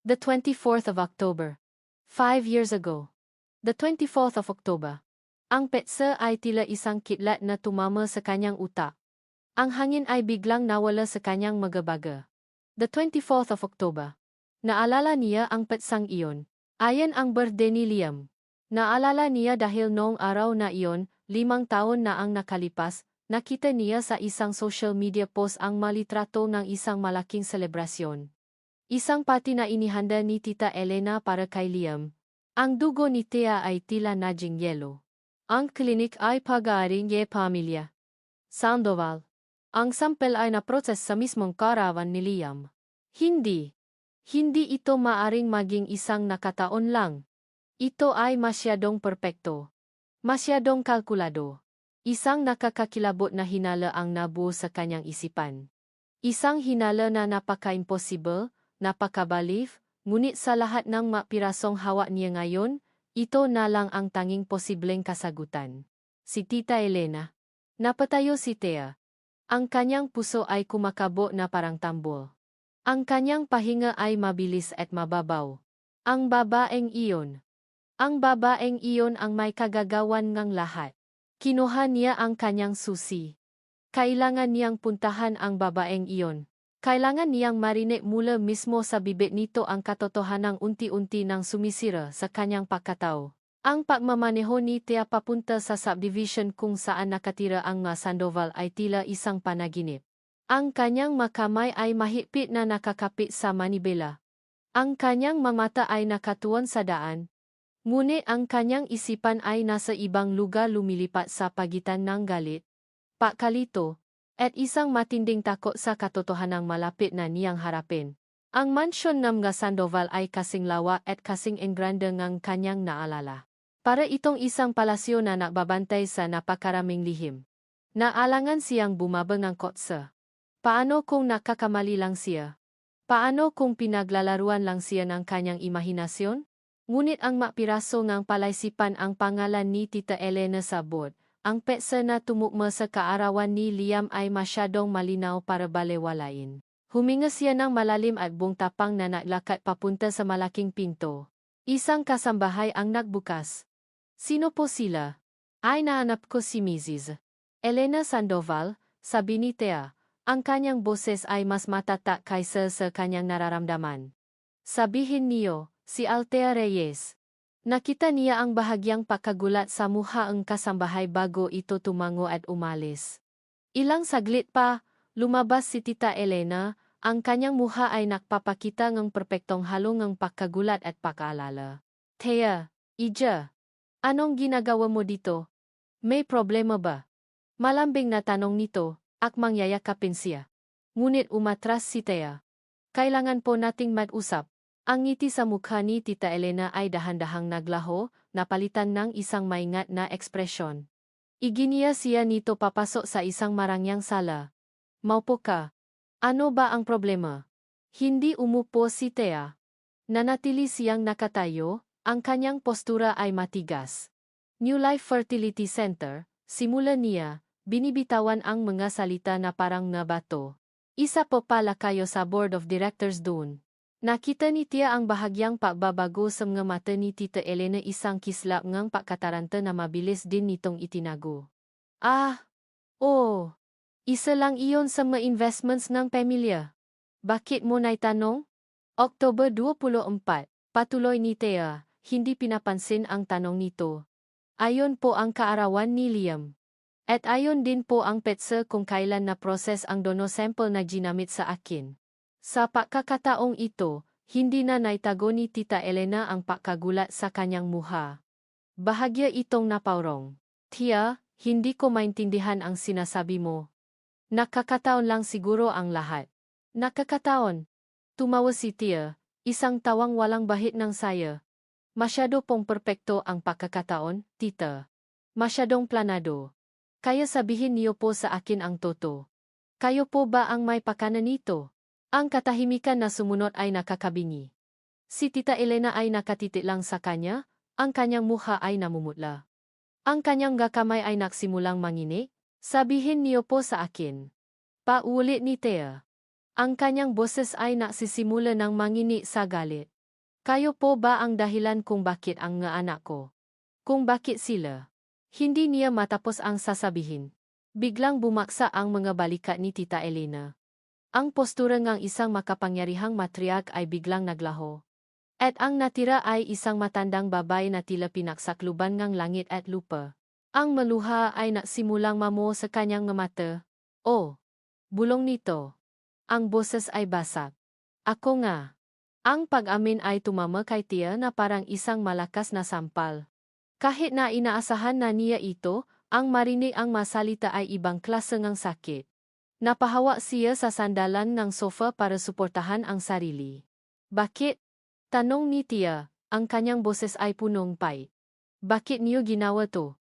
the 24th of October. 5 years ago. The 24th of October. Ang petsa ay tila isang kidlat na tumama sa kanyang utak. Ang hangin ay biglang nawala sa kanyang magabaga. The 24th of October. Naalala niya ang petsang iyon. Ayan ang birthday ni Liam. Naalala niya dahil noong araw na iyon, 5 taon na ang nakalipas, nakita niya sa isang social media post ang malitrato ng isang malaking selebrasyon. Isang pati na inihanda ni Tita Elena para kay Liam. Ang dugo ni Tia ay tila naging yelo. Ang klinik ay pag-aaring pamilya. Sandoval. Ang sampel ay naproses sa mismong karawan ni Liam. Hindi. Hindi ito maaring maging isang nakataon lang. Ito ay masyadong perpekto. Masyadong kalkulado. Isang nakakakilabot na hinala ang nabuo sa kanyang isipan. Isang hinala na napaka-impossible, napaka-belief, ngunit sa lahat ng mapirasong hawak niya ngayon, ito na lang ang tanging posibleng kasagutan. Si Tita Elena. Napatayo si Thea. Ang kanyang puso ay kumakabo na parang tambol. Ang kanyang pahinga ay mabilis at mababaw. Ang babaeng iyon. Ang babaeng iyon ang may kagagawan ngang lahat. Kinuha niya ang kanyang susi. Kailangan niyang puntahan ang babaeng iyon. Kailangan niyang marinig mula mismo sa bibig nito ang katotohanang unti-unti nang sumisira sa kanyang pagkatao. Ang pagmamaneho ni Thea papunta sa subdivision kung saan nakatira ang mga Sandoval ay tila isang panaginip. Ang kanyang makamay ay mahigpit na nakakapit sa manibela. Ang kanyang mamata ay nakatuon sa daan. Ngunit ang kanyang isipan ay nasa ibang lugar lumilipat sa pagitan ng galit, pagkalito, at isang matinding takot sa katotohanang malapit na niyang harapin. Ang mansyon ng mga Sandoval ay kasing lawa at kasing engrande ngang kanyang naalala. Para itong isang palasyo na nagbabantay sa napakaraming lihim. Naalangan siyang bumabang ng kotse. Paano kung nakakamali lang siya? Paano kung pinaglalaruan lang siya ng kanyang imahinasyon? Ngunit ang mapiraso ngang palaisipan ang pangalan ni Tita Elena sa board. Ang petsa na tumukma sa kaarawan ni Liam ay masyadong malinaw para balewalain. Huminga siya ng malalim at buong tapang na naglakad papunta sa malaking pinto. Isang kasambahay ang nagbukas. Sino po sila? Ay, nahanap ko si Mrs. Elena Sandoval, sabi ni Thea. Ang kanyang boses ay mas matatak kaysa sa kanyang nararamdaman. Sabihin niyo, si Althea Reyes. Nakita niya ang bahagyang pagkagulat sa mukha ng kasambahay bago ito tumango at umalis. Ilang saglit pa, lumabas si Tita Elena, ang kanyang mukha ay nakpapakita ng perpektong halo ng pagkagulat at pag-aalala. Thea, Ija, anong ginagawa mo dito? May problema ba? Malambing na tanong nito, akmang yayakapin siya. Ngunit umatras si Thea. Kailangan po nating mag-usap. Ang ngiti sa mukha ni Tita Elena ay dahan-dahang naglaho, napalitan ng isang maingat na ekspresyon. Iginiya siya nito papasok sa isang marangyang sala. Maupo ka. Ano ba ang problema? Hindi umupo si Thea. Nanatili siyang nakatayo, ang kanyang postura ay matigas. New Life Fertility Center, simula niya, binibitawan ang mga salita na parang nabato. Isa po pala kayo sa board of directors doon. Nakita ni Tia ang bahagyang pagbabago sa mga mata ni Tita Elena, isang kislap ngang pagkataranta na mabilis din nitong itinago. Ah, oh, isa lang iyon sa mga investments ng pamilya. Bakit mo naitanong? October 24, patuloy ni Tia, hindi pinapansin ang tanong nito. Ayon po ang kaarawan ni Liam. At ayon din po ang petsa kung kailan na process ang dono sample na ginamit sa akin. Sa pagkakataong ito, hindi na naitago ni Tita Elena ang pagkagulat sa kanyang mukha. Bahagya itong napaurong. Tia, hindi ko maintindihan ang sinasabi mo. Nakakataon lang siguro ang lahat. Nakakataon. Tumawa si Tia, isang tawang walang bahit ng saya. Masyado pong perpekto ang pagkakataon, Tita. Masyadong planado. Kaya sabihin niyo po sa akin ang totoo. Kayo po ba ang may pakanan nito? Ang katahimikan na sumunod ay nakakabingi. Si Tita Elena ay nakatitig lang sa kanya, ang kanyang mukha ay namumutla. Ang kanyang gakamay ay nagsimulang manginig, sabihin niyo po sa akin. Paulit ni Thea. Ang kanyang boses ay nagsisimula ng manginig sa galit. Kayo po ba ang dahilan kung bakit ang nga anak ko? Kung bakit sila? Hindi niya matapos ang sasabihin. Biglang bumaksa ang mga balikat ni Tita Elena. Ang postura ng isang makapangyarihang matriarch ay biglang naglaho. At ang natira ay isang matandang babae na tila pinaksakluban ng langit at lupa. Ang maluha ay nagsimulang mamo sa kanyang mga mata. Oh, bulong nito. Ang boses ay basag. Ako nga. Ang pag-amin ay tumama kay Tia na parang isang malakas na sampal. Kahit na inaasahan na niya ito, ang marinig ang masalita ay ibang klase ng sakit. Napahawa siya sa sandalan ng sofa para suportahan ang sarili. Bakit? Tanong ni Tia, ang kanyang boses ay punong pait. Bakit niyo ginawa to?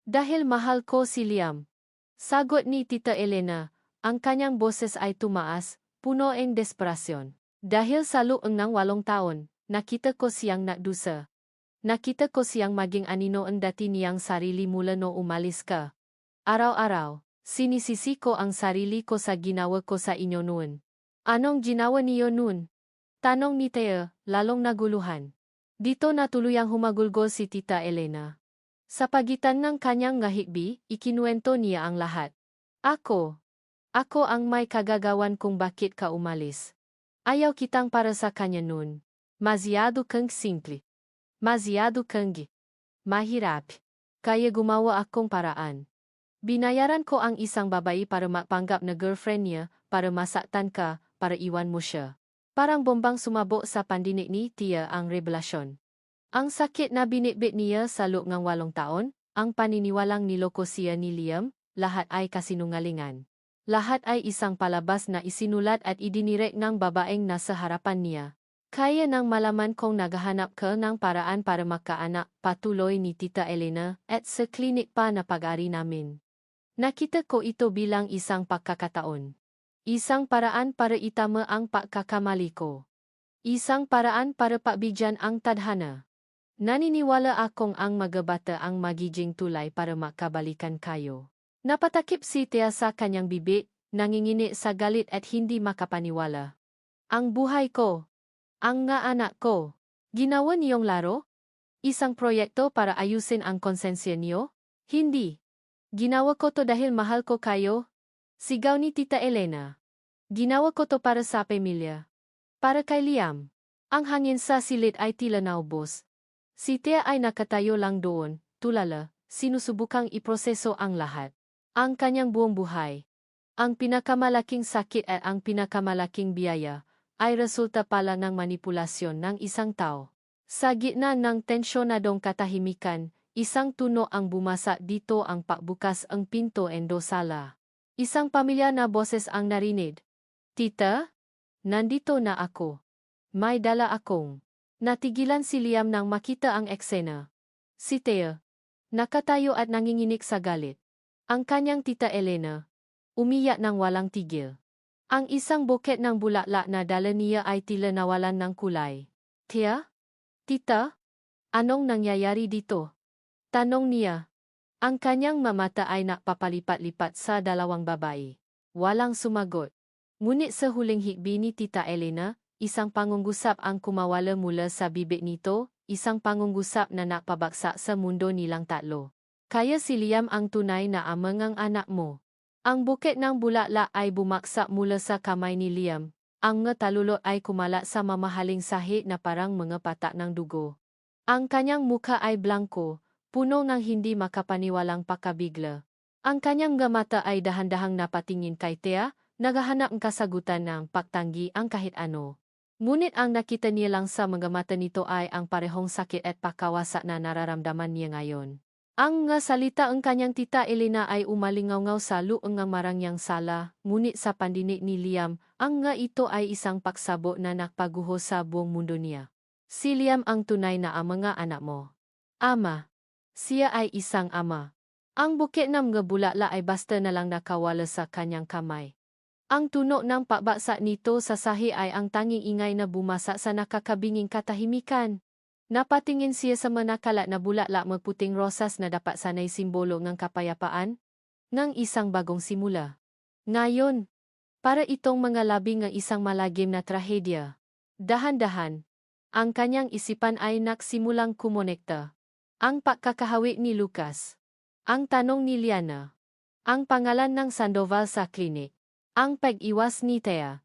Dahil mahal ko si Liam. Sagot ni Tita Elena, ang kanyang boses ay tumaas, puno ng desperasyon. Dahil sa loob ng 8 taon, nakita ko siyang nagdusa. Nakita ko siyang maging anino ang dati niyang sarili mula no umalis ka. Araw-araw, sinisisi ko ang sarili ko sa ginawa ko sa inyo noon. Anong ginawa niyo noon? Tanong ni Tia, lalong naguluhan. Dito na tuluyang humagulgol si Tita Elena. Sa pagitan ng kanyang ngahikbi, ikinuwento niya ang lahat. Ako ang may kagagawan kung bakit ka umalis. Ayaw kitang para sa kanya noon. Masyado kang simple. Masyado kang mahirap. Kaya gumawa akong paraan. Binayaran ko ang isang babae para mapanggap na girlfriend niya, para masaktan ka, para iwan mo siya. Parang bombang sumabog sa pandinig ni Tia ang revelasyon. Ang sakit na binitbit niya sa loob ng 8 taon, ang paniniwalang niloko siya ni Liam, lahat ay kasinungalingan. Lahat ay isang palabas na isinulat at idinirek ng babaeng nasa harapan niya. Kaya nang malaman kong naghahanap ka ng paraan para makaanak, patuloy ni Tita Elena, at sa klinik pa na pag-ari namin. Nakita ko ito bilang isang pagkakataon. Isang paraan para itama ang pagkakamali ko. Isang paraan para pagbigyan ang tadhana. Naniniwala akong ang mga bata ang magiging tulay para makabalikan kayo. Napatakip si Tia sa kanyang bibig, nangingini sa galit at hindi makapaniwala. Ang buhay ko. Ang nga anak ko. Ginawa niyong laro? Isang proyekto para ayusin ang konsensya niyo? Hindi. Ginawa ko to dahil mahal ko kayo. Sigaw ni Tita Elena. Ginawa ko to para sa pamilya. Para kay Liam. Ang hangin sa silid ay tila naubos. Si Tia ay nakatayo lang doon, tulala, sinusubukang iproseso ang lahat. Ang kanyang buong buhay. Ang pinakamalaking sakit at ang pinakamalaking biyaya ay resulta pala ng manipulasyon ng isang tao. Sa gitna ng tensyonadong katahimikan, isang tuno ang bumasa dito ang pakbukas ang pinto endo sala. Isang pamilya na boses ang narinig. Tita? Nandito na ako. May dala akong. Natigilan si Liam nang makita ang eksena. Si Tia. Nakatayo at nanginginig sa galit. Ang kanyang Tita Elena. Umiyak ng walang tigil. Ang isang buket ng bulaklak na dala niya ay tila nawalan ng kulay. Tia? Tita? Anong nangyayari dito? Tanong niya. Ang kanyang mamata ay nakpapalipat-lipat sa dalawang babae. Walang sumagot. Ngunit sa huling hikbi ni Tita Elena, isang pangungusap ang kumawala mula sa bibig nito, isang pangungusap na nakpabagsak sa mundo nilang tatlo. Kaya si Liam ang tunay na ama ng anak mo. Ang buket ng bulaklak ay bumaksak mula sa kamay ni Liam. Ang mga talulot ay kumalat sa mamahaling sahig na parang mga patak ng dugo. Ang kanyang mukha ay blanko, puno ng hindi makapaniwalang pakabigla. Ang kanyang mata ay dahan-dahang napatingin kay Tia, naghahanap ng kasagutan ng pagtanggi ang kahit ano. Ngunit ang nakita niya lang sa mga mata nito ay ang parehong sakit at pagkawasak na nararamdaman niya ngayon. Ang nga salita ang kanyang Tita Elena ay umalingaw sa loob ng marangyang sala, ngunit sa pandinig ni Liam, ang nga ito ay isang pagsabo na nakpaguho sa buong mundo niya. Si Liam ang tunay na ama ng anak mo. Ama. Siya ay isang ama. Ang buket ng mga bulaklak ay basta na lang nakawala sa kanyang kamay. Ang tunog ng pagbaksak nito sa sahi ay ang tanging ingay na bumasa sa nakakabinging katahimikan. Napatingin siya sa manakalat na bulaklak magputing rosas na dapat sanay simbolo ng kapayapaan, ng isang bagong simula. Ngayon, para itong mga labi ng isang malagim na trahedya. Dahan-dahan, ang kanyang isipan ay nagsimulang kumonekta. Ang pagkakahawi ni Lucas. Ang tanong ni Liana. Ang pangalan ng Sandoval sa klinik. Ang pag-iwas ni Thea.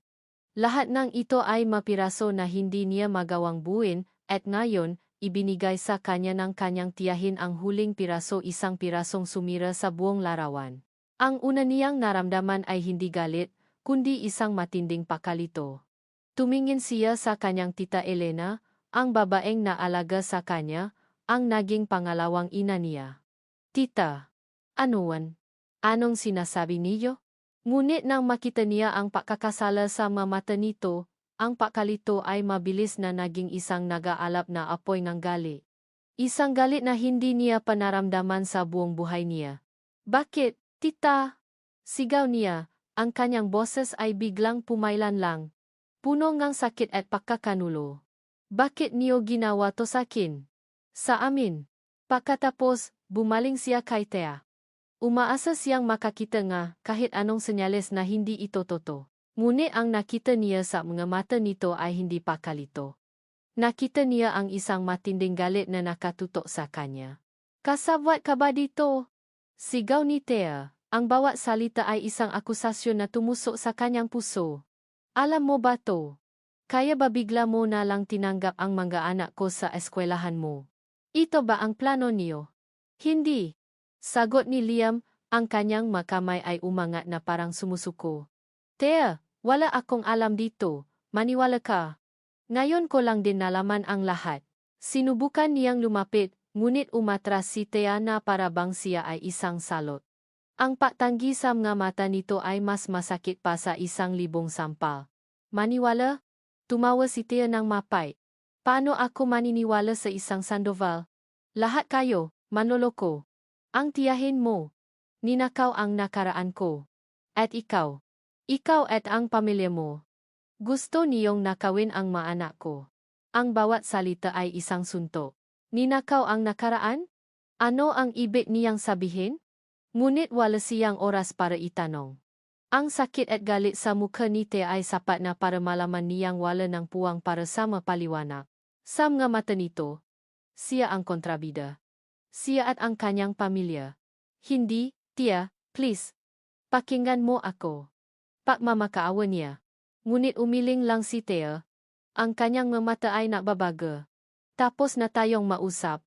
Lahat ng ito ay mapiraso na hindi niya magawang buuin, at ngayon, ibinigay sa kanya ng kanyang tiyahin ang huling piraso, isang pirasong sumira sa buong larawan. Ang una niyang naramdaman ay hindi galit, kundi isang matinding pakalito. Tumingin siya sa kanyang tita Elena, ang babaeng naalaga sa kanya, ang naging pangalawang ina niya. Tita, anuwan? Anong sinasabi niyo? Ngunit nang makita niya ang pagkakasala sa mga mata nito, ang pakalito ay mabilis na naging isang nag-aalap na apoy ng galit. Isang galit na hindi niya panaramdaman sa buong buhay niya. Bakit, tita? Sigaw niya, ang kanyang boses ay biglang pumailan lang. Puno ngang sakit at pagkakanulo. Bakit niyo ginawa to sa akin? Sa amin. Pagkatapos, bumaling siya kay Thea. Umaasa siyang makakita nga kahit anong senyales na hindi ito totoo. Ngunit ang nakita niya sa mga mata nito ay hindi pakalito. Nakita niya ang isang matinding galit na nakatutok sa kanya. Kasabwat ka ba dito? Sigaw ni Thea. Ang bawat salita ay isang akusasyon na tumusok sa kanyang puso. Alam mo ba to? Kaya ba bigla mo na lang tinanggap ang mga anak ko sa eskwelahan mo? Ito ba ang plano niyo? Hindi. Sagot ni Liam, ang kanyang makamay ay umangat na parang sumusuko. Thea, wala akong alam dito, maniwala ka. Ngayon ko lang din nalaman ang lahat. Sinubukan niyang lumapit, ngunit umatras si Thea na para bang siya ay isang salot. Ang patanggi sa mga mata nito ay mas masakit pa sa 1,000 sampal. Maniwala? Tumawa si Thea ng mapait. Paano ako maniniwala sa isang Sandoval? Lahat kayo, manloloko. Ang tiyahin mo. Ninakaw ang nakaraan ko. At ikaw. Ikaw at ang pamilya mo. Gusto niyong nakawin ang mga anak ko. Ang bawat salita ay isang suntok. Ninakaw ang nakaraan? Ano ang ibig niyang sabihin? Ngunit wala siyang oras para itanong. Ang sakit at galit sa mukha ni Thea ay sapat na para malaman niyang wala ng puwang para sa mapaliwanag. Sa mga mata nito, siya ang kontrabida. Siya at ang kanyang pamilya. Hindi, Tia, please. Pakinggan mo ako. Pagmamakaawa niya. Ngunit umiling lang si Thea. Ang kanyang mata ay nagbabaga. Tapos na tayong mausap.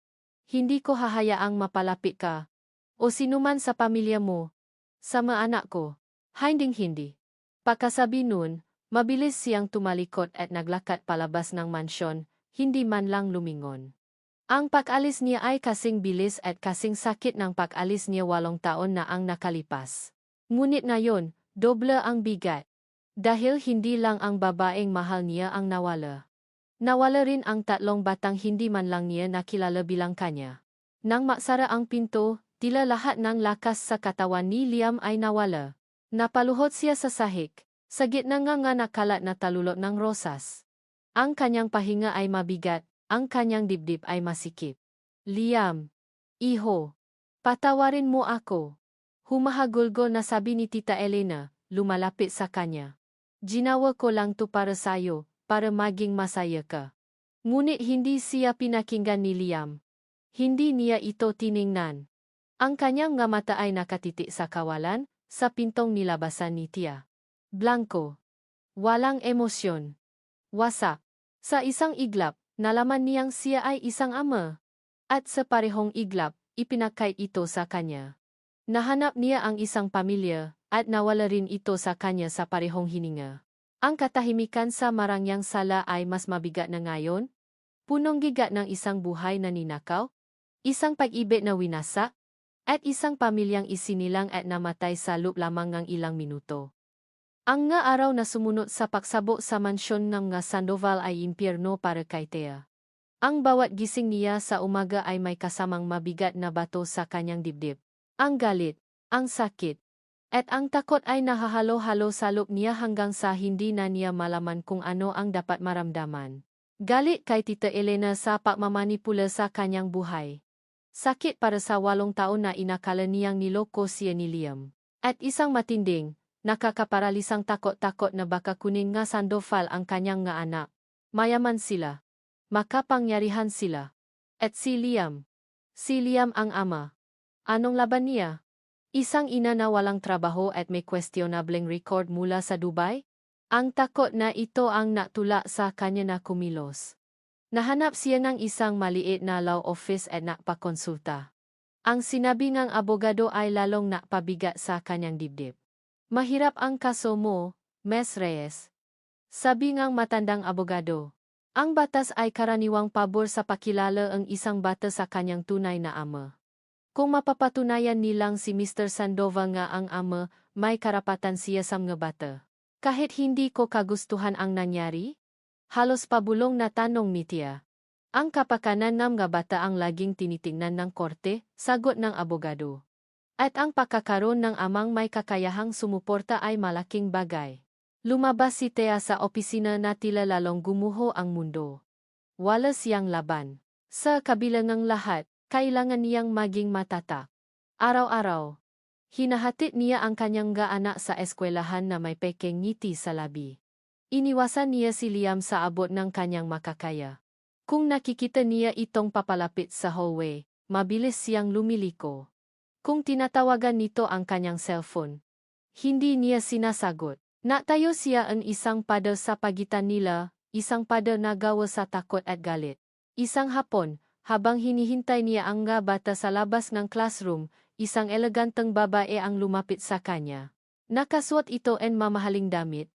Hindi ko hahayaang mapalapit ka. O sinuman sa pamilya mo. Sa mga anak ko. Hinding-hindi. Pagkasabi nun, mabilis siyang tumalikod at naglakad palabas ng mansyon, hindi man lang lumingon. Ang pag-alis niya ay kasing bilis at kasing sakit ng pag-alis niya 8 taon na ang nakalipas. Ngunit ngayon, doble ang bigat. Dahil hindi lang ang babaeng mahal niya ang nawala. Nawala rin ang 3 batang hindi man lang niya nakilala bilang kanya. Nang maksara ang pinto, tila lahat ng lakas sa katawan ni Liam ay nawala. Napaluhod siya sa sahig, sa gitna nga nakalat na talulot ng rosas. Ang kanyang pahinga ay mabigat. Ang kanyang dibdib ay masikip. Liam. Iho. Patawarin mo ako. Humahagulgol na sabi ni Tita Elena, lumalapit sa kanya. Ginawa ko lang to para sayo, para maging masaya ka. Ngunit hindi siya pinakinggan ni Liam. Hindi niya ito tiningnan. Ang kanyang nga mata ay nakatitik sa kawalan, sa pintong nilabasan ni Tia. Blanco. Walang emosyon. Wasak. Sa isang iglap, nalaman niyang siya ay isang ama. At sa parehong iglap, ipinakay ito sa kanya. Nahanap niya ang isang pamilya, at nawala rin ito sa kanya sa parehong hininga. Ang katahimikan sa marangyang sala ay mas mabigat na ngayon. Punong gigat ng isang buhay na ninakaw, isang pag-ibig na winasak, at isang pamilyang isinilang at namatay sa loob lamang ng ilang minuto. Ang nga araw na sumunod sa pagsabok sa mansyon ng nga Sandoval ay impyerno para kay Thea. Ang bawat gising niya sa umaga ay may kasamang mabigat na bato sa kanyang dibdib. Ang galit, ang sakit, at ang takot ay nahahalo-halo sa loob niya hanggang sa hindi na niya malaman kung ano ang dapat maramdaman. Galit kay Tita Elena sa pagmamanipula sa kanyang buhay. Sakit para sa 8 taon na inakala niyang niloko siya ni Liam. At isang matinding, nakakaparalisang takot-takot na baka kunin nga Sandoval ang kanyang nga anak. Mayaman sila. Makapangyarihan sila. At si Liam. Si Liam ang ama. Anong laban niya? Isang ina na walang trabaho at may questionableng record mula sa Dubai? Ang takot na ito ang natula sa kanya na kumilos. Nahanap siya ng isang maliit na law office at nakpakonsulta. Ang sinabi ng abogado ay lalong napabigat sa kanyang dibdib. Mahirap ang kaso mo, Ms. Reyes. Sabi ng matandang abogado. Ang batas ay karaniwang pabor sa pakilala ang isang bata sa kanyang tunay na ama. Kung mapapatunayan nilang si Mr. Sandoval nga ang ama, may karapatan siya sa mga bata. Kahit hindi ko kagustuhan ang nangyari? Halos pabulong na tanong ni Tia. Ang kapakanan ng mga bata ang laging tinitingnan ng korte, sagot ng abogado. At ang pagkakaroon ng amang may kakayahang sumuporta ay malaking bagay. Lumabas si Tia sa opisina na tila lalong gumuho ang mundo. Wala siyang laban. Sa kabila ng lahat, kailangan niyang maging matatak. Araw-araw, hinahatid niya ang kanyang anak sa eskwelahan na may pekeng ngiti sa labi. Iniwasan niya si Liam sa abot ng kanyang makakaya. Kung nakikita niya itong papalapit sa hallway, mabilis siyang lumiliko. Kung tinatawagan nito ang kanyang cellphone, hindi niya sinasagot. Natayo siya ang isang pader sa pagitan nila, isang pader na gawa sa takot at galit. Isang hapon, habang hinihintay niya ang mga bata sa labas ng classroom, isang eleganteng babae ang lumapit sa kanya. Nakasuot ito en mamahaling damit.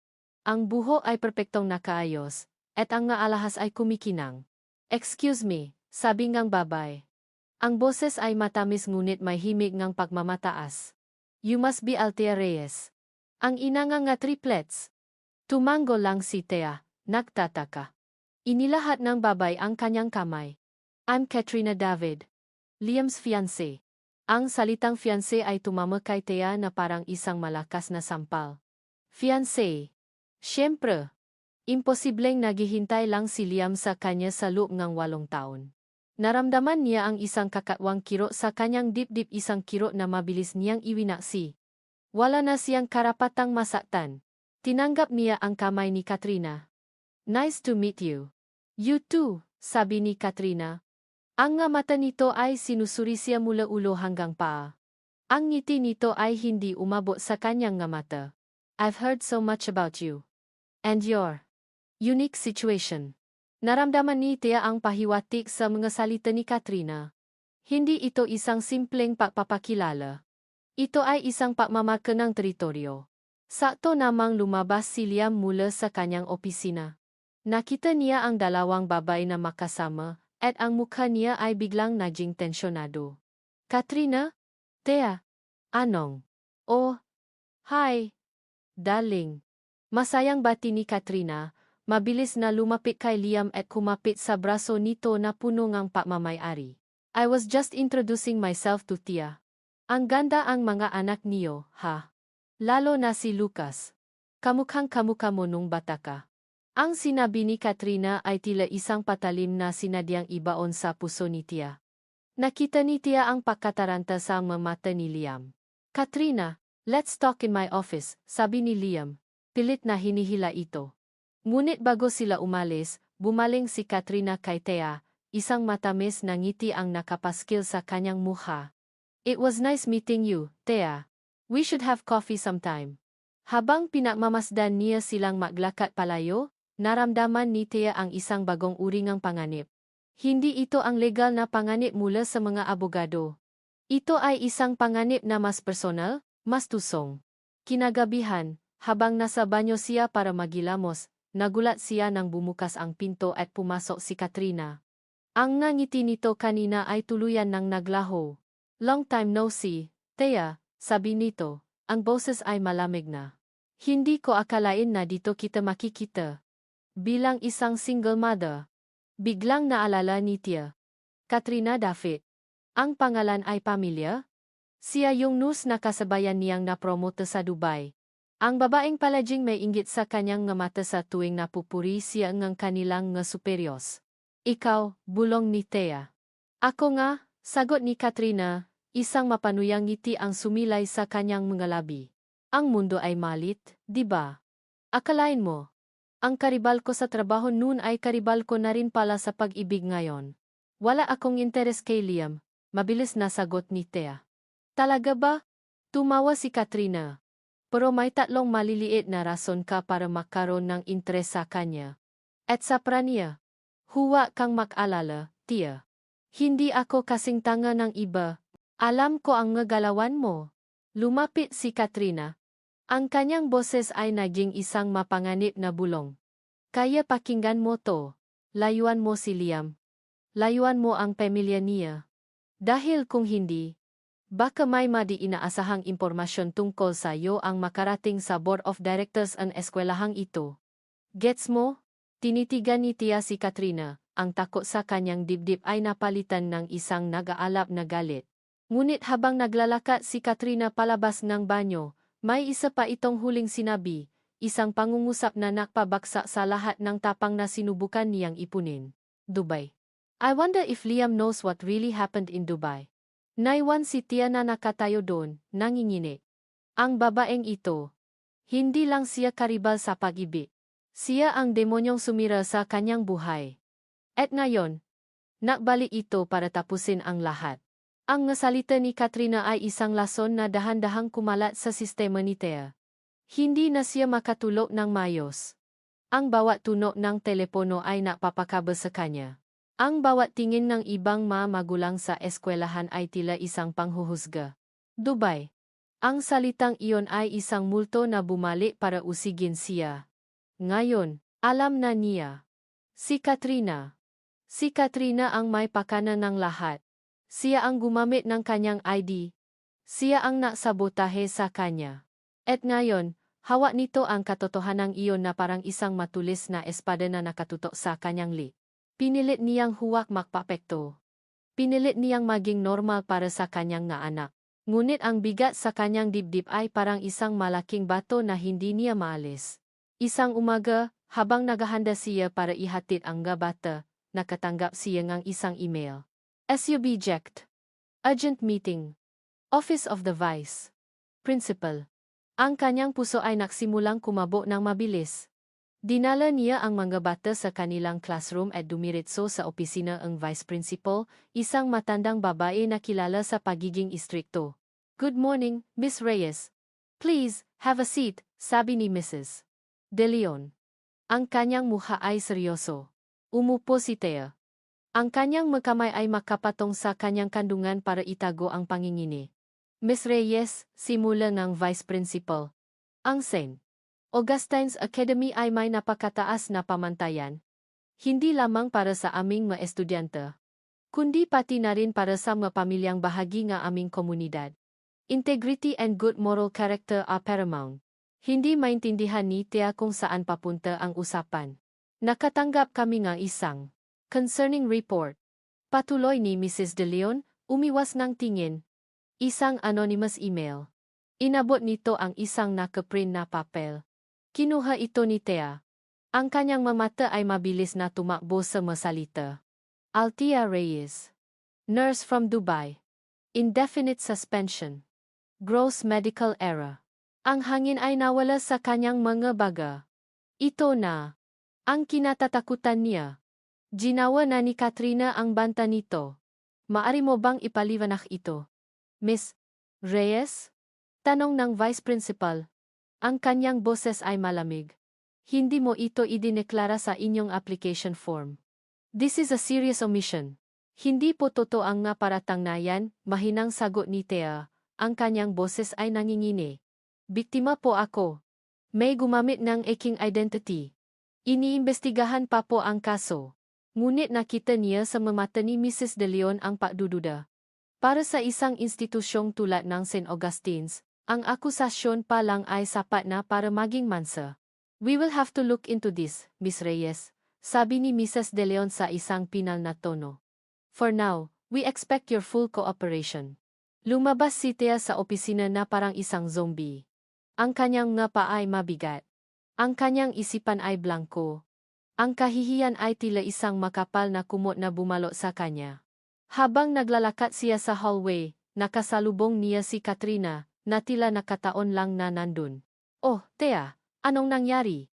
Ang buho ay perpektong nakaayos, at ang nga alahas ay kumikinang. "Excuse me," sabi ngang babae. Ang boses ay matamis ngunit may himig ngang pagmamataas. "You must be Althea Reyes." Ang ina nga triplets. Tumango lang si Thea, nagtataka. Inilahat ng babae ang kanyang kamay. "I'm Katrina David, Liam's fiancé." Ang salitang fiancé ay tumama kay Thea na parang isang malakas na sampal. Fiancé. Siyempre. Imposibleng naghihintay lang si Liam sa kanya sa loob ng 8 taon. Naramdaman niya ang isang kakatwang kiro sa kanyang dibdib, isang kiro na mabilis niyang iwinaksi. Wala na siyang karapatang masaktan. Tinanggap niya ang kamay ni Katrina. "Nice to meet you." "You too," sabi ni Katrina. Ang nga mata nito ay sinusuri siya mula ulo hanggang paa. Ang ngiti nito ay hindi umabot sa kanyang nga mata. "I've heard so much about you. And your unique situation." Naramdaman ni Thea ang pahiwatig sa mga salita ni Katrina. Hindi ito isang simpleng pagpapakilala. Ito ay isang pagmamarka ng teritoryo. Sakto namang lumabas si Liam mula sa kanyang opisina. Nakita niya ang dalawang babae na makasama, at ang mukha niya ay biglang naging tensyonado. "Katrina? Thea? Anong?" "Oh, hi, darling." Masayang bati ni Katrina, mabilis na lumapit kay Liam at kumapit sa braso nito na puno ng pagmamayari. "I was just introducing myself to Thea. Ang ganda ang mga anak niyo, ha? Lalo na si Lucas. Kamukhang kamukha mo nung bata ka." Ang sinabi ni Katrina ay tila isang patalim na sinadyang ibaon sa puso ni Thea. Nakita ni Thea ang pagkataranta sa mga mata ni Liam. "Katrina, let's talk in my office," sabi ni Liam. Pilit na hinihila ito. Ngunit bago sila umalis, bumaling si Katrina kay Thea, isang matamis na ngiti ang nakapaskil sa kanyang mukha. "It was nice meeting you, Thea. We should have coffee sometime." Habang pinagmamasdan niya silang maglakad palayo, naramdaman ni Thea ang isang bagong uri ng panganib. Hindi ito ang legal na panganib mula sa mga abogado. Ito ay isang panganib na mas personal, mas tusong. Kinagabihan, habang nasa banyo siya para magilamos, nagulat siya nang bumukas ang pinto at pumasok si Katrina. Ang ngiti nito kanina ay tuluyan nang naglaho. "Long time no see, Thea," sabi nito. Ang boses ay malamig na. "Hindi ko akalain na dito kita makikita." Bilang isang single mother, biglang naalala ni Tia. Katrina David. Ang pangalan ay pamilya? Siya yung nurse na kasabayan niyang napromote sa Dubai. Ang babaeng palaging may inggit sa kanyang nga mata sa tuwing napupuri siya ng kanilang nga superiors. "Ikaw," bulong ni Thea. "Ako nga," sagot ni Katrina, isang mapanuyang ngiti ang sumilay sa kanyang mga labi. "Ang mundo ay malit, di ba? Akalain mo, ang karibal ko sa trabaho noon ay karibal ko na rin pala sa pag-ibig ngayon." "Wala akong interes kay Liam," mabilis na sagot ni Thea. Talaga ba? Tumawa si Katrina. Pero may tatlong maliliit na rason ka para magkaroon ng interes sa kanya. At sa praniya, huwa kang mag-alala, Tia. Hindi ako kasing tanga ng iba. Alam ko ang ngagalawan mo. Lumapit si Katrina. Ang kanyang boses ay naging isang mapanganib na bulong. Kaya pakinggan mo to. Layuan mo si Liam. Layuan mo ang pamilya niya. Dahil kung hindi, baka may madi inaasahang impormasyon tungkol sa iyo ang makarating sa Board of Directors ang eskwelahang ito. Gets mo? Tinitigan ni Tia si Katrina, ang takot sa kanyang dibdib ay napalitan ng isang nag-aalap na galit. Ngunit habang naglalakad si Katrina palabas ng banyo, may isa pa itong huling sinabi, isang pangungusap na nakpabagsak sa lahat ng tapang na sinubukan niyang ipunin. Dubai. I wonder if Liam knows what really happened in Dubai. Naiwan si Tia na nakatayo doon, nanginginig. Ang babaeng ito, hindi lang siya karibal sa pag-ibig. Siya ang demonyong sumira sa kanyang buhay. At ngayon, nakbalik ito para tapusin ang lahat. Ang ngasalita ni Katrina ay isang lason na dahan-dahang kumalat sa sistema ni Tia. Hindi na siya makatulog ng mayos. Ang bawat tunog ng telepono ay napapakaba sa kanya. Ang bawat tingin ng ibang mga magulang sa eskwelahan ay tila isang panghuhusga. Dubai. Ang salitang iyon ay isang multo na bumalik para usigin siya. Ngayon, alam na niya. Si Katrina. Si Katrina ang may pakana ng lahat. Siya ang gumamit ng kanyang ID. Siya ang naksabotahe sa kanya. At ngayon, hawak nito ang katotohanang iyon na parang isang matulis na espada na nakatutok sa kanyang lik. Pinilit niyang huwag magpapekto. Pinilit niyang maging normal para sa kanyang nga anak. Ngunit ang bigat sa kanyang dibdib ay parang isang malaking bato na hindi niya maalis. Isang umaga, habang naghahanda siya para ihatid ang gabata, nakatanggap siya ng isang email. SUBject. Urgent meeting. Office of the Vice Principal. Ang kanyang puso ay nagsimulang kumabo ng mabilis. Dinala niya ang mga bata sa kanilang classroom at dumiretso sa opisina ng Vice Principal, isang matandang babae na kilala sa pagiging istrikto. Good morning, Miss Reyes. Please, have a seat, sabi ni Mrs. De Leon. Ang kanyang mukha ay seryoso. Umupo si Tia. Ang kanyang magkamay ay makapatong sa kanyang kandungan para itago ang pangingini. Miss Reyes, simula ng Vice Principal. Ang St. Augustine's Academy ay may napakataas na pamantayan. Hindi lamang para sa aming mga estudyante, kundi pati na rin para sa mga pamilyang bahagi ng aming komunidad. Integrity and good moral character are paramount. Hindi maintindihan ni Tia kung saan papunta ang usapan. Nakatanggap kami ng isang concerning report. Patuloy ni Mrs. De Leon, umiwas ng tingin. Isang anonymous email. Inabot nito ang isang nakaprint na papel. Kinuha ito ni Tia. Ang kanyang mamata ay mabilis na tumakbo sa masalita. Altia Reyes. Nurse from Dubai. Indefinite suspension. Gross medical error. Ang hangin ay nawala sa kanyang mga baga. Ito na. Ang kinatatakutan niya. Ginawa na ni Katrina ang banta nito. Maari mo bang ipaliwanag ito? Miss Reyes? Tanong ng Vice Principal. Ang kanyang boses ay malamig. Hindi mo ito idineklara sa inyong application form. This is a serious omission. Hindi po totoo ang nga paratang na yan, mahinang sagot ni Tia. Ang kanyang boses ay nangingini. Biktima po ako. May gumamit ng aking identity. Iniimbestigahan pa po ang kaso. Ngunit nakita niya sa mata ni Mrs. De Leon ang pagdududa. Para sa isang institusyong tulad ng St. Augustine's, ang akusasyon pa lang ay sapat na para maging mansa. We will have to look into this, Miss Reyes, sabi ni Mrs. De Leon sa isang pinal na tono. For now, we expect your full cooperation. Lumabas si Tia sa opisina na parang isang zombie. Ang kanyang nga pa ay mabigat. Ang kanyang isipan ay blanko. Ang kahihiyan ay tila isang makapal na kumot na bumalo sa kanya. Habang naglalakad siya sa hallway, nakasalubong niya si Katrina, na tila nakataon lang na nandun. Oh, Tia, anong nangyari?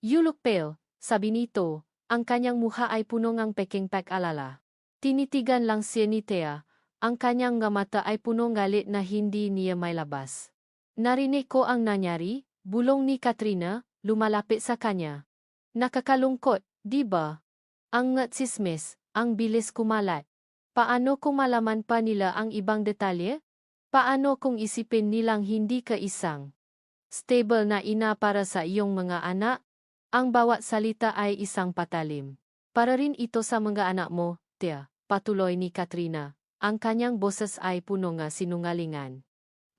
You look pale, sabi nito, ang kanyang mukha ay puno ng peking pag-alala. Tinitigan lang siya ni Tia, ang kanyang nga mata ay punong galit na hindi niya may labas. Narinig ko ang nangyari, bulong ni Katrina, lumalapit sa kanya. Nakakalungkot, di ba? Ang tsismis, ang bilis kumalat. Paano kung malaman pa nila ang ibang detalye? Paano kung isipin nilang hindi ka isang stable na ina para sa iyong mga anak? Ang bawat salita ay isang patalim. Para rin ito sa mga anak mo, Tia, patuloy ni Katrina. Ang kanyang boses ay puno ng sinungalingan.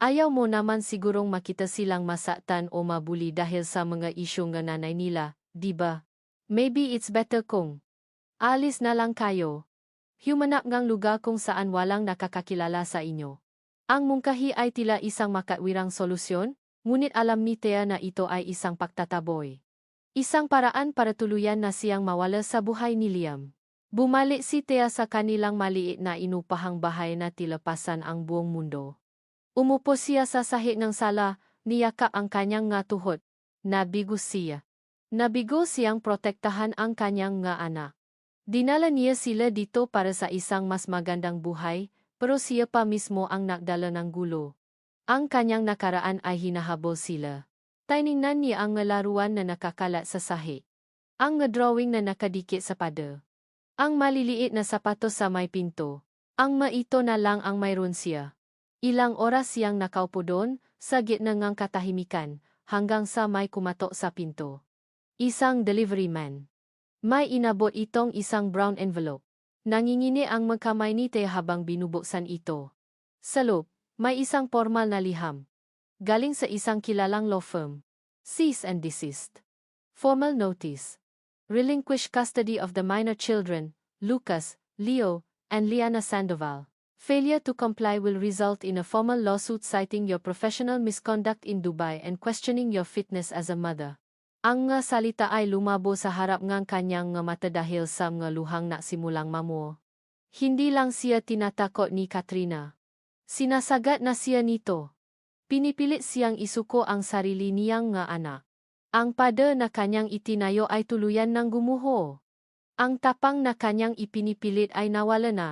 Ayaw mo naman sigurong makita silang masaktan o mabuli dahil sa mga isyong nga nanay nila, di ba? Maybe it's better kung alis na lang kayo. Humanap ngang lugar kung saan walang nakakakilala sa inyo. Ang mungkahi ay tila isang makatwirang solusyon, ngunit alam ni Thea na ito ay isang pagtataboy. Isang paraan para tuluyan na siyang mawala sa buhay ni Liam. Bumalik si Thea sa kanilang maliit na inupahang bahay na tila pasan ang buong mundo. Umupo siya sa sahig ng sala, niyakap ang kanyang nga tuhod. Nabigo siya. Nabigo siyang protektahan ang kanyang nga anak. Dinala niya sila dito para sa isang mas magandang buhay, pero siya pa mismo ang nagdala ng gulo. Ang kanyang nakaraan ay hinahabol sila. Tiningnan niya ang laruan na nakakalat sa sahig. Ang drawing na nakadikit sa pader. Ang maliliit na sapatos sa may pinto. Ang maito na lang ang mayroon siya. Ilang oras siyang nakaupo doon, sa gitna ng katahimikan, hanggang sa may kumatok sa pinto. Isang delivery man. May inabot itong isang brown envelope. Nangingini ang magkamay ni Thea habang binubuksan ito. Sa loob, may isang formal na liham. Galing sa isang kilalang law firm. Cease and desist. Formal notice. Relinquish custody of the minor children, Lucas, Leo, and Liana Sandoval. Failure to comply will result in a formal lawsuit citing your professional misconduct in Dubai and questioning your fitness as a mother. Ang nga salita ay lumabo sa harap ng kanyang nga mata dahil sa mga luhang na simulang mamuo. Hindi lang siya tinatakot ni Katrina. Sinasagat na siya nito. Pinipilit siyang isuko ang sarili niyang nga anak. Ang pader na kanyang itinayo ay tuluyan ng gumuho. Ang tapang na kanyang ipinipilit ay nawala na.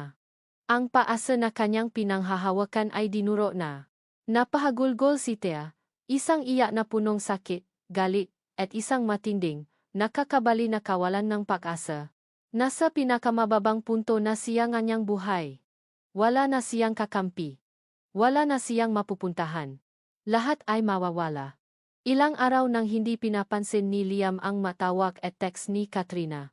Ang paasa na kanyang pinanghahawakan ay dinuro na. Napahagulgol si Thea, isang iyak na punong sakit, galit, at isang matinding, nakakabali na kawalan ng pag-asa. Nasa pinakamababang punto na siyang kanyang buhay. Wala na siyang kakampi. Wala na siyang mapupuntahan. Lahat ay mawawala. Ilang araw nang hindi pinapansin ni Liam ang matawag at text ni Katrina.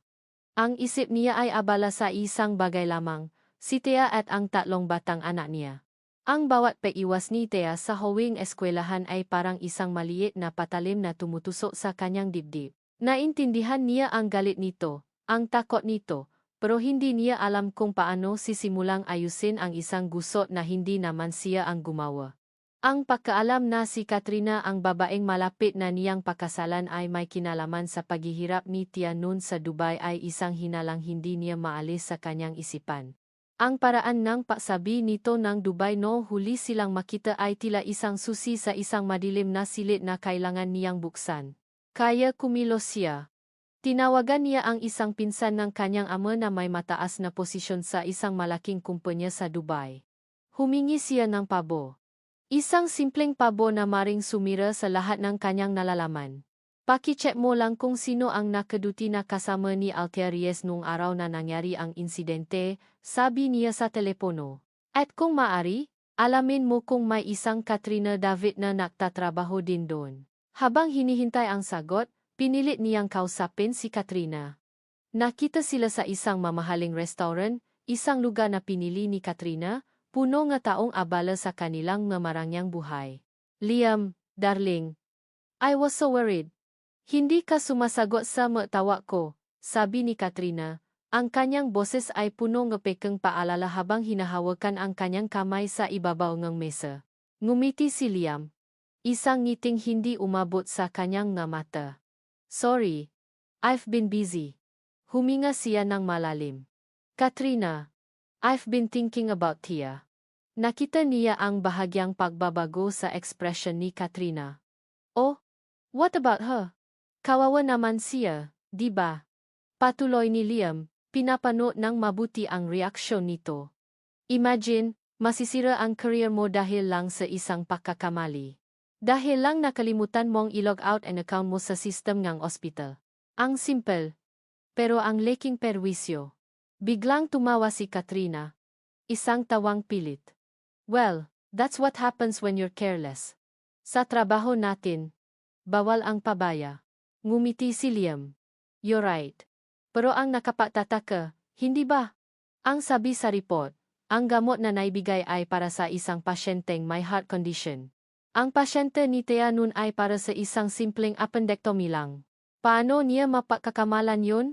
Ang isip niya ay abala sa isang bagay lamang, si Thea at ang tatlong batang anak niya. Ang bawat paiwas ni Thea sa huwing eskwelahan ay parang isang maliit na patalim na tumutusok sa kanyang dibdib. Naintindihan niya ang galit nito, ang takot nito, pero hindi niya alam kung paano sisimulang ayusin ang isang gusot na hindi naman siya ang gumawa. Ang pagkaalam na si Katrina ang babaeng malapit na niyang pakasalan ay may kinalaman sa paghihirap ni Tia noon sa Dubai ay isang hinalang hindi niya maalis sa kanyang isipan. Ang paraan ng pagsabi nito ng Dubai noong huli silang makita ay tila isang susi sa isang madilim na silid na kailangan niyang buksan. Kaya kumilos siya. Tinawagan niya ang isang pinsan ng kanyang ama na may mataas na posisyon sa isang malaking kumpanya sa Dubai. Humingi siya ng pabo. Isang simpleng pabo na maring sumira sa lahat ng kanyang nalalaman. Paki-check mo lang kung sino ang nakaduty na kasama ni Althea Reyes noong araw na nangyari ang insidente, sabi niya sa telepono. At kung maari, alamin mo kung may isang Katrina David na nagtatrabaho din doon. Habang hinihintay ang sagot, pinilit niyang kausapin si Katrina. Nakita sila sa isang mamahaling restaurant, isang lugar na pinili ni Katrina, puno nga taong abala sa kanilang nga marangyang buhay. Liam, darling. I was so worried. Hindi ka sumasagot sa tawa ko, sabi ni Katrina. Ang kanyang boses ay puno ng pekeng paalala habang hinahawakan ang kanyang kamay sa ibabaw ng mesa. Ngumiti si Liam. Isang ngiting hindi umabot sa kanyang nga mata. Sorry. I've been busy. Huminga siya ng malalim. Katrina. I've been thinking about Tia. Nakita niya ang bahagyang pagbabago sa ekspresyon ni Katrina. Oh, what about her? Kawawa naman siya, di ba? Patuloy ni Liam, pinapanood ng mabuti ang reaksyon nito. Imagine, Masisira ang career mo dahil lang sa isang pagkakamali. Dahil lang nakalimutan mong i-log out ang account mo sa system ng ospital. Ang simple, pero ang laking perwisyo. Biglang tumawa si Katrina. Isang tawang pilit. Well, that's what happens when you're careless. Sa trabaho natin, bawal ang pabaya. Ngumiti si Liam. You're right. Pero ang nakapatataka, hindi ba? Ang sabi sa report, ang gamot na naibigay ay para sa isang pasyenteng may heart condition. Ang pasyente ni Thea nun ay para sa isang simpleng appendectomy lang. Paano niya mapagkakamalan yun?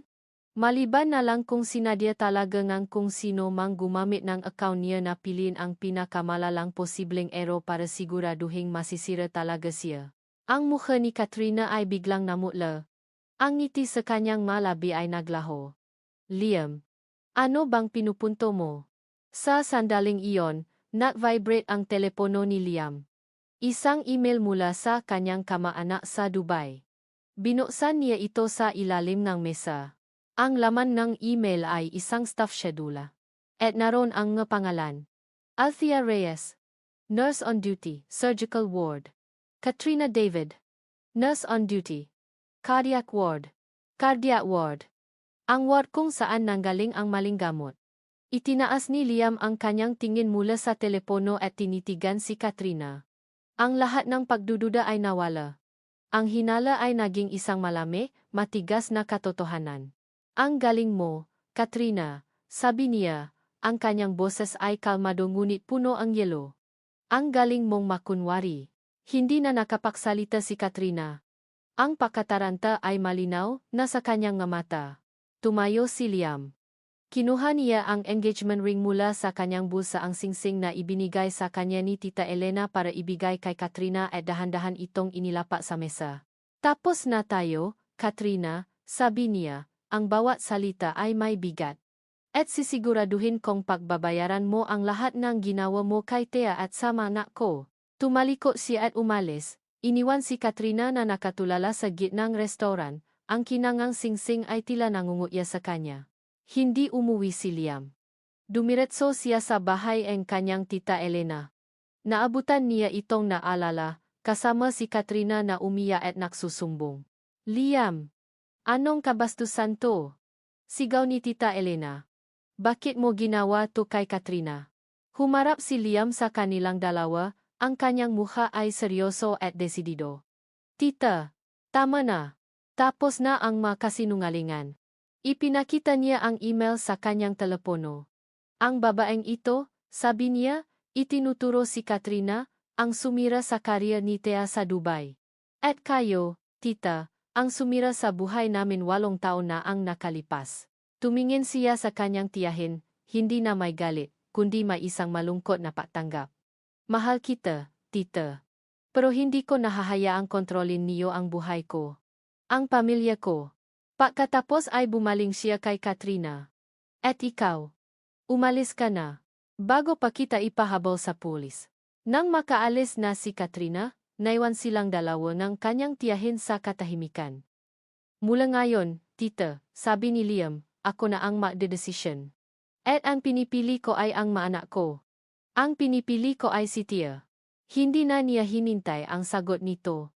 Maliban na lang kung sinadya talaga ngang kung sino mang gumamit ng account niya na piliin ang pinakamalalang posibleng error para siguraduhing masisira talaga siya. Ang mukha ni Katrina ay biglang namutla. Ang ngiti sa kanyang malabi ay naglaho. Liam, ano bang pinupunto mo? Sa sandaling iyon, nag-vibrate ang telepono ni Liam. Isang email mula sa kanyang kamag-anak sa Dubai. Binuksan niya ito sa ilalim ng mesa. Ang laman ng email ay isang staff schedule. At naroon ang pangalan. Althea Reyes, Nurse on Duty, Surgical Ward. Katrina David, Nurse on Duty, Cardiac Ward. Cardiac Ward. Ang ward kung saan nanggaling ang maling gamot. Itinaas ni Liam ang kanyang tingin mula sa telepono at tinitigan si Katrina. Ang lahat ng pagdududa ay nawala. Ang hinala ay naging isang malami, matigas na katotohanan. Ang galing mo, Katrina, sabi niya, ang kanyang boses ay kalmado ngunit puno ang yelo. Ang galing mong makunwari. Hindi na nakapagsalita si Katrina. Ang pagkataranta ay malinaw na sa kanyang mata. Tumayo si Liam. Kinuha niya ang engagement ring mula sa kanyang bulsa ang singsing na ibinigay sa kanya ni Tita Elena para ibigay kay Katrina at dahan-dahan itong inilapa sa mesa. Tapos na tayo, Katrina, sabi niya, ang bawat salita ay may bigat. At sisiguraduhin kong pagbabayaran mo ang lahat ng ginawa mo kay Thea at sa mga anak ko. Tumaliko siya at umalis. Iniwan si Katrina na nakatulala sa gitnang restoran. Ang kinangang singsing ay tila nangungutya sa kanya. Hindi umuwi si Liam. Dumiretso siya sa bahay ng kanyang Tita Elena. Naabutan niya itong naalala, kasama si Katrina na umiyak at nagsusumbong. Liam, anong kabastusan to? Sigaw ni Tita Elena. Bakit mo ginawa to kay Katrina? Humarap si Liam sa kanilang dalawa, ang kanyang mukha ay seryoso at desidido. Tita, tama na. Tapos na ang mga kasinungalingan. Ipinakita niya ang email sa kanyang telepono. Ang babaeng ito, sabi niya, itinuturo si Katrina, ang sumira sa karya ni Thea sa Dubai. At kayo, tita, ang sumira sa buhay namin 8 taon na ang nakalipas. Tumingin siya sa kanyang tiyahin, hindi na may galit, kundi may isang malungkot na patanggap. Mahal kita, tita. Pero hindi ko nahahayaang kontrolin niyo ang buhay ko. Ang pamilya ko. Pagkatapos ay bumaling siya kay Katrina. At ikaw? Umalis ka na. Bago pa kita ipahabol sa pulis. Nang makaalis na si Katrina, naiwan silang dalawa ng kanyang tiyahin sa katahimikan. Mula ngayon, tita, sabi ni Liam, ako na ang magdedesisyon. At ang pinipili ko ay ang maanak ko. Ang pinipili ko ay si Thea. Hindi na niya hinintay ang sagot nito.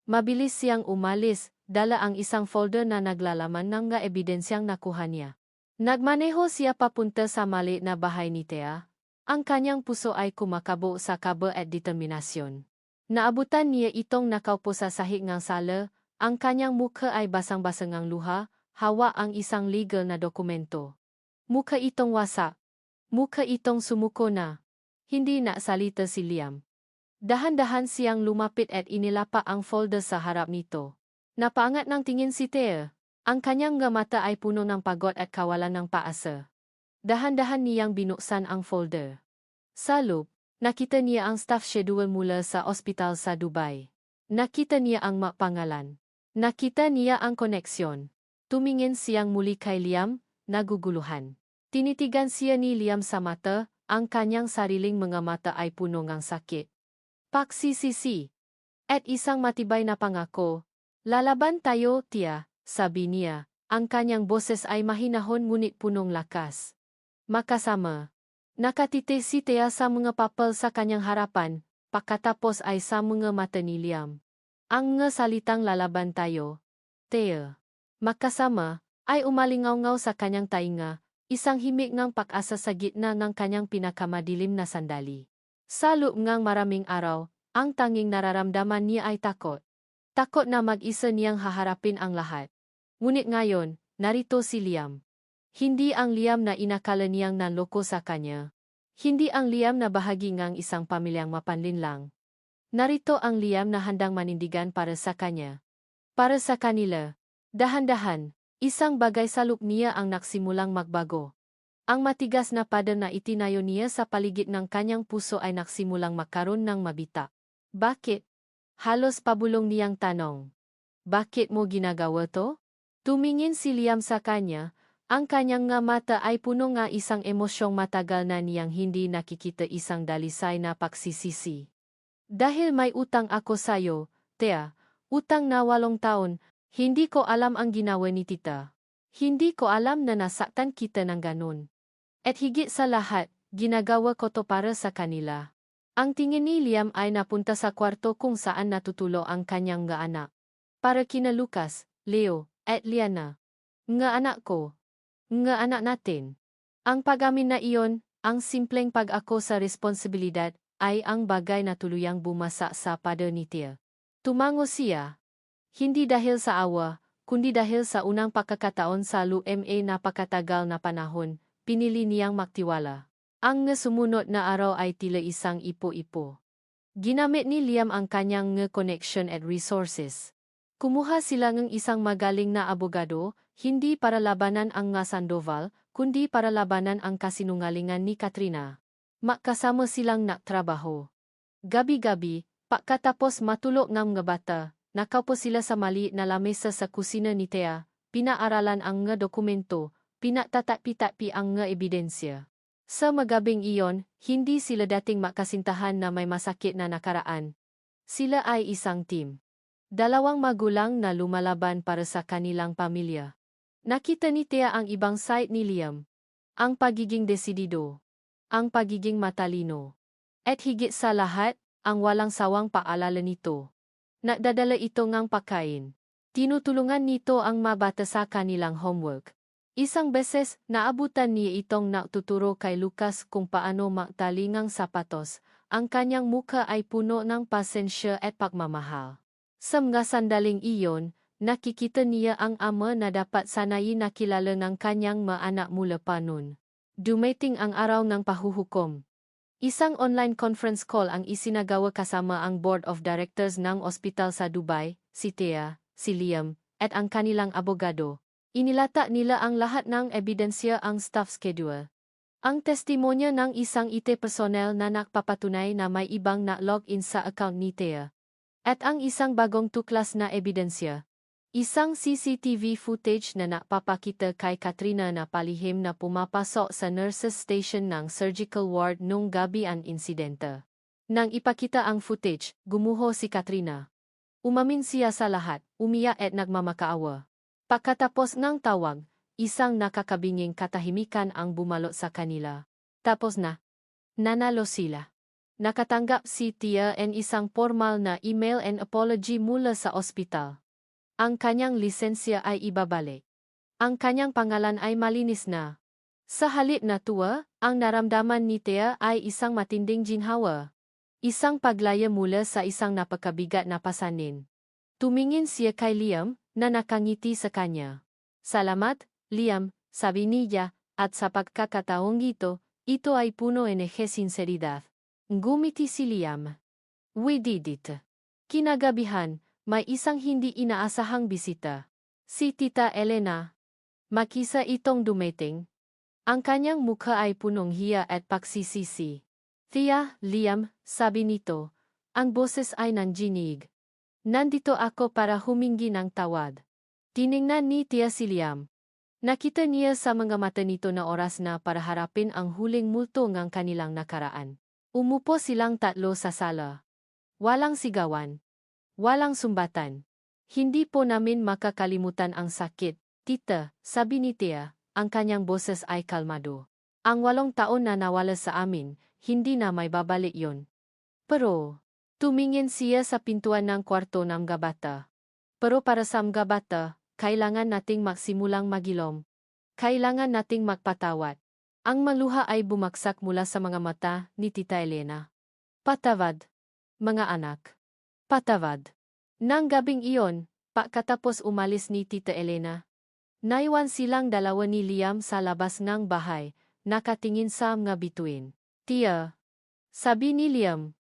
Mabilis siyang umalis, dala ang isang folder na naglalaman ng mga ebidensyang nakuha niya. Nagmaneho siya papunta sa maliit na bahay ni Thea. Ang kanyang puso ay kumakabo sa kaba at determinasyon. Naabutan niya itong nakaupo sa sahig ng sala, ang kanyang mukha ay basang-basang ang luha, hawa ang isang legal na dokumento. Mukha itong wasak. Mukha itong sumuko na. Hindi nasalita si Liam. Dahan-dahan siyang lumapit at inilapa ang folder sa harap nito. Napaangat ng tingin si Thea. Ang kanyang mata ay puno ng pagod at kawalan ng paasa. Dahan-dahan niyang binuksan ang folder. Sa loob, nakita niya ang staff schedule mula sa ospital sa Dubai. Nakita niya ang pangalan. Nakita niya ang koneksyon. Tumingin siyang muli kay Liam, naguguluhan. Tinitigan siya ni Liam sa mata, ang kanyang sariling mga mata ay puno ng sakit. Pagsisisi. At isang matibay na pangako. Lalaban tayo, Tia, sabi niya. Ang kanyang boses ay mahinahon ngunit punong lakas. Makasama. Nakatiti si Thea sa mga papel sa kanyang harapan, pagkatapos ay sa mga mata ni Liam. Ang nga salitang lalaban tayo, Thea. Magkasama, ay umalingaw-ngaw sa kanyang tainga, isang himig ngang pag-asa sa gitna ng kanyang pinakamadilim na sandali. Sa loob ngang maraming araw, ang tanging nararamdaman niya ay takot. Takot na mag-isa niyang haharapin ang lahat. Ngunit ngayon, narito si Liam. Hindi ang Liam na inakala niyang nanloko sa kanya. Hindi ang Liam na bahagi ngang isang pamilyang mapanlinlang. Narito ang Liam na handang manindigan para sa kanya. Para sa kanila. Dahan-dahan, isang bagay sa loob niya ang nagsimulang magbago. Ang matigas na pader na itinayo niya sa paligid ng kanyang puso ay nagsimulang magkaroon ng mabita. Bakit? Halos pabulong niyang tanong. Bakit mo ginagawa to? Tumingin si Liam sa kanya, ang kanyang nga mata ay puno nga isang emosyong matagal na niyang hindi nakikita isang dalisay na pagsisisi. Dahil may utang ako sayo, Thea, utang na 8 taon, hindi ko alam ang ginawa ni tita. Hindi ko alam na nasaktan kita ng ganun. At higit sa lahat, ginagawa ko to para sa kanila. Ang tingin ni Liam ay napunta sa kwarto kung saan natutulo ang kanyang nga anak. Para kina Lucas, Leo, at Liana. Nga anak ko. Nga anak natin. Ang pag-amin na iyon, ang simpleng pag-ako sa responsibilidad, ay ang bagay na tuluyang bumasa sa pader ni Thea. Tumango siya. Hindi dahil sa awa, kundi dahil sa unang pagkakataon sa LUMA napakatagal na panahon, pinili niyang magtiwala. Ang sumunod na araw ay tila isang ipo-ipo. Ginamit ni Liam ang kanyang connection at resources. Kumuha sila ng isang magaling na abogado, hindi para labanan ang nga Sandoval, kundi para labanan ang kasinungalingan ni Katrina. Magkasama silang nagtrabaho. Gabi-gabi, pagkatapos matulog ng mga bata, nakaupo sila sa maliit na lamesa sa kusina ni Thea, pinaaralan ang nga dokumento, pinatatapi-tapi ang nga ebidensya. Sa magabing iyon, hindi sila dating makasintahan na may masakit na nakaraan. Sila ay isang team. 2 magulang na lumalaban para sa kanilang pamilya. Nakita ni Thea ang ibang side ni Liam. Ang pagiging desidido. Ang pagiging matalino. At higit sa lahat, ang walang sawang paalala nito. Nagdadala ito ngang pagkain. Tinutulungan nito ang mabata sa kanilang homework. Isang beses, naabutan niya itong natuturo kay Lucas kung paano magtali ng sapatos. Ang kanyang muka ay puno ng pasensya at pagmamahal. Sa mga sandaling iyon, nakikita niya ang ama na dapat sanay nakilala ng kanyang mga anak mula pa noon. Dumating ang araw ng pahuhukom. Isang online conference call ang isinagawa kasama ang board of directors ng ospital sa Dubai, si Thea, si Liam, at ang kanilang abogado. Inilata nila ang lahat ng ebidensya ang staff schedule. Ang testimonya ng isang IT personnel na nagpapatunay na may ibang na-login sa account ni Thea. At ang isang bagong tuklas na ebidensya. Isang CCTV footage na napapakita kay Katrina na palihim na pumapasok sa nurses station ng surgical ward nung gabi ang insidente. Nang ipakita ang footage, gumuho si Katrina. Umamin siya sa lahat, umiyak at nagmamakaawa. Pagkatapos ng tawag, isang nakakabinging katahimikan ang bumalot sa kanila. Tapos na. Nanalo sila. Nakatanggap si Thea ng isang formal na email and apology mula sa ospital. Ang kanyang lisensya ay ibabalik. Ang kanyang pangalan ay malinis na. Sa halip na tuwa, ang naramdaman ni Thea ay isang matinding ginhawa. Isang paglaya mula sa isang napakabigat na pasanin. Tumingin siya kay Liam, na nakangiti sa kanya. Salamat, Liam, sabi niya, at sa pagkakataong ito ay puno ng sinseridad. Ngumiti si Liam. We did it. Kinagabihan, may isang hindi inaasahang bisita. Si Tita Elena. Makisa itong dumating. Ang kanyang mukha ay punong hiya at pagsisisi. Thea, Liam, sabi nito, ang boses ay nandinig. Nandito ako para humingi ng tawad. Tiningnan ni Thea si Liam. Nakita niya sa mga mata nito na oras na para harapin ang huling multo ng kanilang nakaraan. Umupo silang tatlo sa sala. Walang sigawan. Walang sumbatan. Hindi po namin makakalimutan ang sakit, tita, sabi ni Thea, ang kanyang boses ay kalmado. Ang 8 taon na nawala sa amin, hindi na may babalik yon. Pero, tumingin siya sa pintuan ng kwarto ng mga bata. Pero para sa mga bata, kailangan nating magsimulang magilom. Kailangan nating magpatawad. Ang maluha ay bumaksak mula sa mga mata ni Tita Elena. Patawad, mga anak. Patawad. Nang gabing iyon, pagkatapos umalis ni Tita Elena, naiwan silang dalawa ni Liam sa labas ng bahay, nakatingin sa mga bituin. Tia, sabi ni Liam,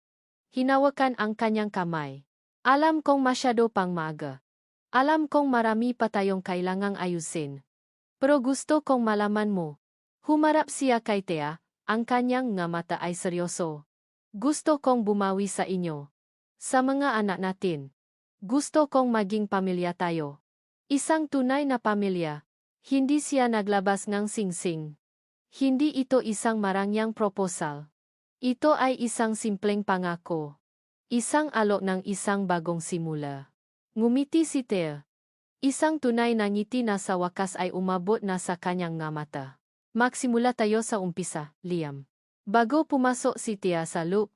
hinawakan ang kanyang kamay. Alam kong masyado pang maaga. Alam kong marami pa tayong kailangang ayusin. Pero gusto kong malaman mo. Humarap siya kay Tia, ang kanyang nga mata ay seryoso. Gusto kong bumawi sa inyo. Sa mga anak natin. Gusto kong maging pamilya tayo. Isang tunay na pamilya. Hindi siya naglabas ng singsing. Hindi ito isang marangyang proposal. Ito ay isang simpleng pangako. Isang alok ng isang bagong simula. Ngumiti si Tia. Isang tunay na ngiti na sa wakas ay umabot na sa kanyang nga mata. Magsimula tayo sa umpisa, Liam. Bago pumasok si Tia sa loop,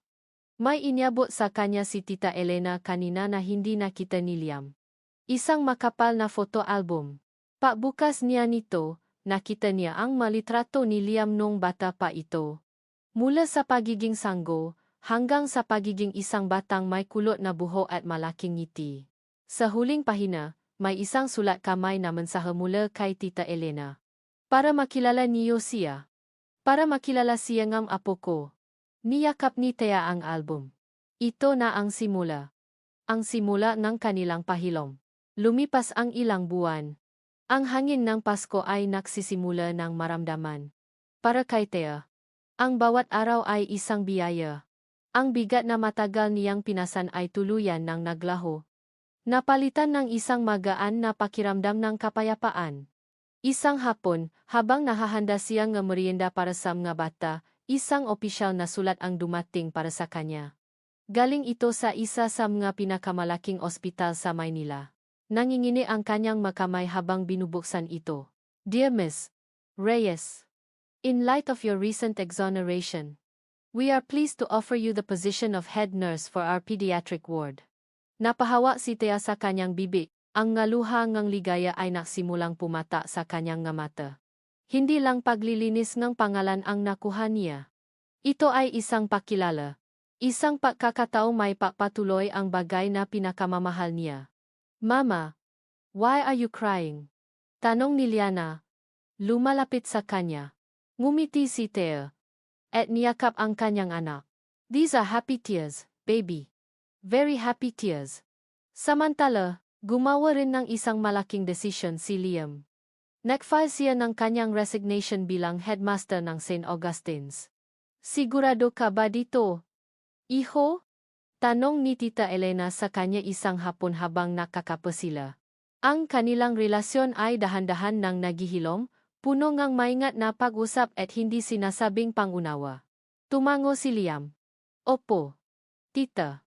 may inyabot sa kanya si Tita Elena kanina na hindi nakita ni Liam. Isang makapal na photo album. Pagbukas niya nito, nakita niya ang malitrato ni Liam nung bata pa ito. Mula sa pagiging sanggo, hanggang sa pagiging isang batang may kulot na buhok at malaking ngiti. Sa huling pahina, may isang sulat kamay na mensahe mula kay Tita Elena. Para makilala niyo siya. Para makilala siya ng apo ko. Niyakap ni Tia ang album. Ito na ang simula. Ang simula ng kanilang pahilom. Lumipas ang ilang buwan. Ang hangin ng Pasko ay nagsisimula ng maramdaman. Para kay Tia, ang bawat araw ay isang biyaya. Ang bigat na matagal niyang pinasan ay tuluyan ng naglaho. Napalitan ng isang magaan na pakiramdam ng kapayapaan. Isang hapon, habang nahahanda siyang ng merienda para sa mga bata, isang opisyal na sulat ang dumating para sa kanya. Galing ito sa isa sa mga pinakamalaking ospital sa Maynila. Nangingini ang kanyang makamay habang binubuksan ito. Dear Miss Reyes, in light of your recent exoneration, we are pleased to offer you the position of head nurse for our pediatric ward. Napahawa si Tia sa kanyang bibig, ang ngaluha ngang ligaya ay nagsimulang pumata sa kanyang nga mata. Hindi lang paglilinis ng pangalan ang nakuha niya. Ito ay isang pakilala. Isang pagkakataong may papatuloy ang bagay na pinakamamahal niya. Mama, why are you crying? Tanong ni Liana. Lumalapit sa kanya. Ngumiti si Tia. At niyakap ang kanyang anak. These are happy tears, baby. Very happy tears. Samantala, gumawa rin ng isang malaking desisyon si Liam. Nag-file siya ng kanyang resignation bilang headmaster ng St. Augustine's. Sigurado ka ba dito? Iho? Tanong ni Tita Elena sa kanya isang hapon habang nakakape sila. Ang kanilang relasyon ay dahan-dahan nang naghihilom, puno ngang maingat na pag-usap at hindi sinasabing pangunawa. Tumango si Liam. Opo. Tita.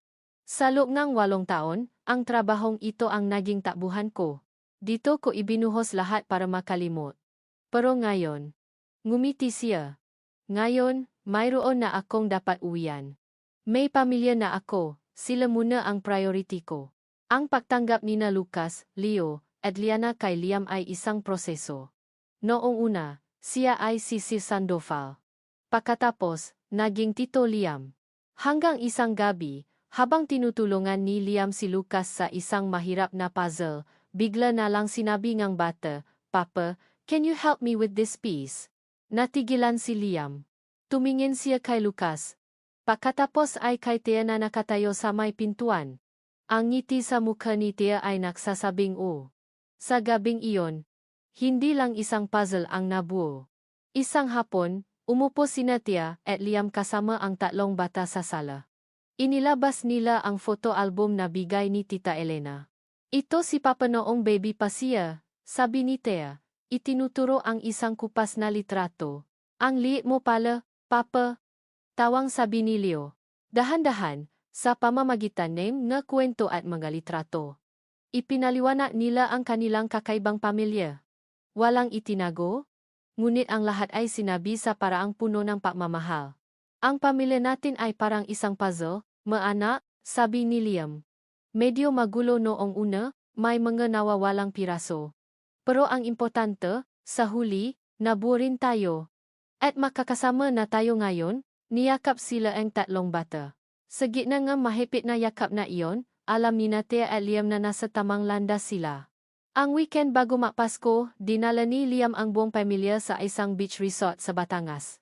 Sa loob ng 8 taon, ang trabahong ito ang naging takbuhan ko. Dito ko ibinuhos lahat para makalimot. Pero ngayon, ngumiti siya. Ngayon, mayroon na akong dapat uwian. May pamilya na ako, sila muna ang priority ko. Ang pagtanggap ni na Lucas, Leo, at Liana kay Liam ay isang proseso. Noong una, siya ay si Sir Sandoval. Pagkatapos, naging Tito Liam. Hanggang isang gabi, habang tinutulungan ni Liam si Lucas sa isang mahirap na puzzle, bigla na lang sinabi ng bata, Papa, can you help me with this piece? Natigilan si Liam. Tumingin siya kay Lucas. Pagkatapos ay kay Tia na nakatayo sa may pintuan. Ang ngiti sa mukha ni Tia ay nagsasabing Sa gabing iyon, hindi lang isang puzzle ang nabuo. Isang hapon, umupo sina Tia at Liam kasama ang 3 bata sa sala. Inilabas nila ang photo album na bigay ni Tita Elena. Ito si Papa noong baby pa siya, sabi ni Tia. Itinuturo ang isang kupas na litrato. Ang liit mo pala, Papa. Tawang sabi ni Leo. Dahan-dahan, sa pamamagitan ng nga kwento at mga litrato. Ipinaliwanag nila ang kanilang kakaibang pamilya. Walang itinago, ngunit ang lahat ay sinabi sa paraang puno ng pagmamahal. Ang pamilya natin ay parang isang puzzle, maanak, sabi ni Liam. Medyo magulo noong una, may mga nawawalang piraso. Pero ang importante, sa huli, nabuo rin tayo. At makakasama na tayo ngayon, niyakap sila ang tatlong bata. Sa gitna ng mahigpit na yakap na iyon, alam ni Tia at Liam na nasa tamang landas sila. Ang weekend bago magpasko, dinala ni Liam ang buong pamilya sa isang beach resort sa Batangas.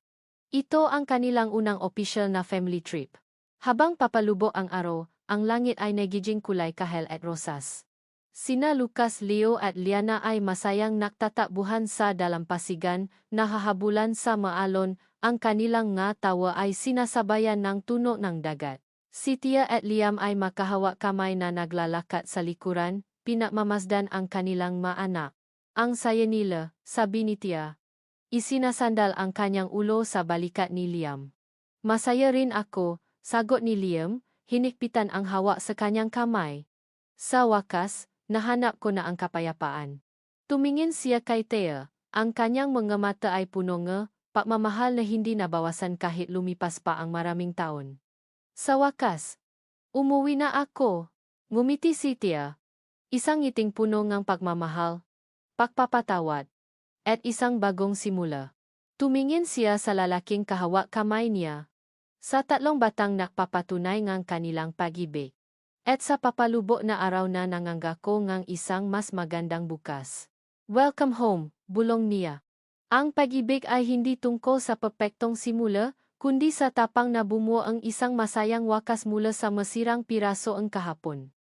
Ito ang kanilang unang official na family trip. Habang papalubok ang araw, ang langit ay nagiging kulay kahel at rosas. Sina Lucas, Leo at Liana ay masayang nagtatakbuhan sa dalampasigan, nahahabulan sa maalon, ang kanilang nga tawa ay sinasabayan ng tunog ng dagat. Si Tia at Liam ay makahawak kamay na naglalakat sa likuran, pinagmamasdan ang kanilang maanak. Ang saya nila, sabi ni Tia. Isinasandal ang kanyang ulo sa balikat ni Liam. Masaya rin ako, sagot ni Liam, hinikpitan ang hawak sa kanyang kamay. Sa wakas, nahanap ko na ang kapayapaan. Tumingin siya kay Tia, ang kanyang mga mata ay puno ng pagmamahal na hindi nabawasan kahit lumipas pa ang maraming taon. Sa wakas, umuwi na ako. Ngumiti si Tia. Isang ngiting puno ng pagmamahal, pagpapatawad, at isang bagong simula. Tumingin siya sa lalaking kahawak kamay niya. Sa tatlong batang nakpapatunay ng kanilang pag-ibig. At sa papalubok na araw na nangangako ng isang mas magandang bukas. Welcome home, bulong niya. Ang pag-ibig ay hindi tungkol sa perpektong simula, kundi sa tapang na bumuo ang isang masayang wakas mula sa masirang piraso ang kahapon.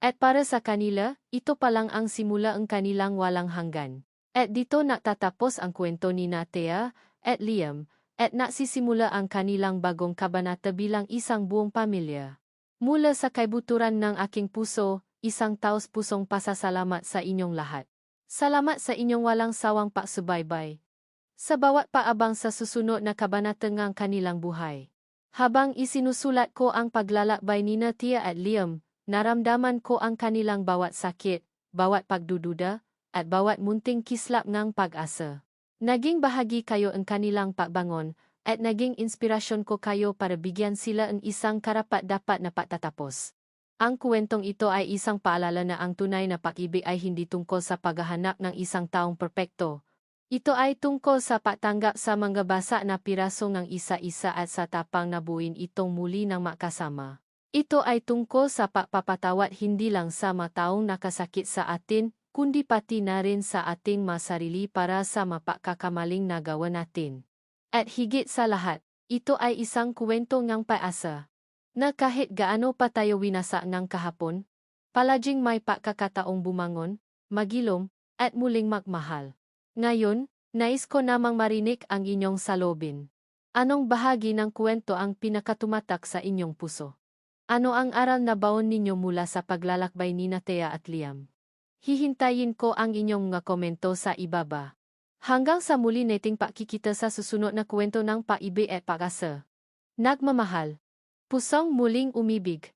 At para sa kanila, ito pa lang ang simula ang kanilang walang hanggan. At dito nagtatapos ang kwento ni Tia at Liam, at nagsisimula ang kanilang bagong kabanata bilang isang buong pamilya. Mula sa kaibuturan ng aking puso, isang taos-pusong pasasalamat sa inyong lahat. Salamat sa inyong walang sawang pagsubaybay. Sa bawat paabang sa susunod na kabanata ng kanilang buhay. Habang isinusulat ko ang paglalakbay ni Tia at Liam, naramdaman ko ang kanilang bawat sakit, bawat pagdududa, at bawat munting kislap ng pag-asa. Naging bahagi kayo ang kanilang pagbangon, at naging inspirasyon ko kayo para bigyan sila ng isang karapat-dapat na pagtatapos. Ang kwentong ito ay isang paalala na ang tunay na pag-ibig ay hindi tungkol sa paghahanap ng isang taong perpekto. Ito ay tungkol sa pagtanggap sa mga basa na piraso ng isa-isa at sa tapang na buuin itong muli ng makasama. Ito ay tungkol sa pagpapatawad hindi lang sa mga taong nakasakit sa atin, kundi pati na rin sa ating masarili para sa mapagkakamaling nagawa natin. At higit sa lahat, ito ay isang kwento ng paasa. Na kahit gaano pa tayo winasa ng kahapon, palaging may pagkakataong bumangon, magilom, at muling magmahal. Ngayon, nais ko namang marinig ang inyong salobin. Anong bahagi ng kwento ang pinakatumatak sa inyong puso? Ano ang aral na baon ninyo mula sa paglalakbay ni Tia at Liam? Hihintayin ko ang inyong mga komento sa ibaba. Hanggang sa muli nating pakikita sa susunod na kwento ng pag-ibig at pag-asa. Nagmamahal. Pusong muling umibig.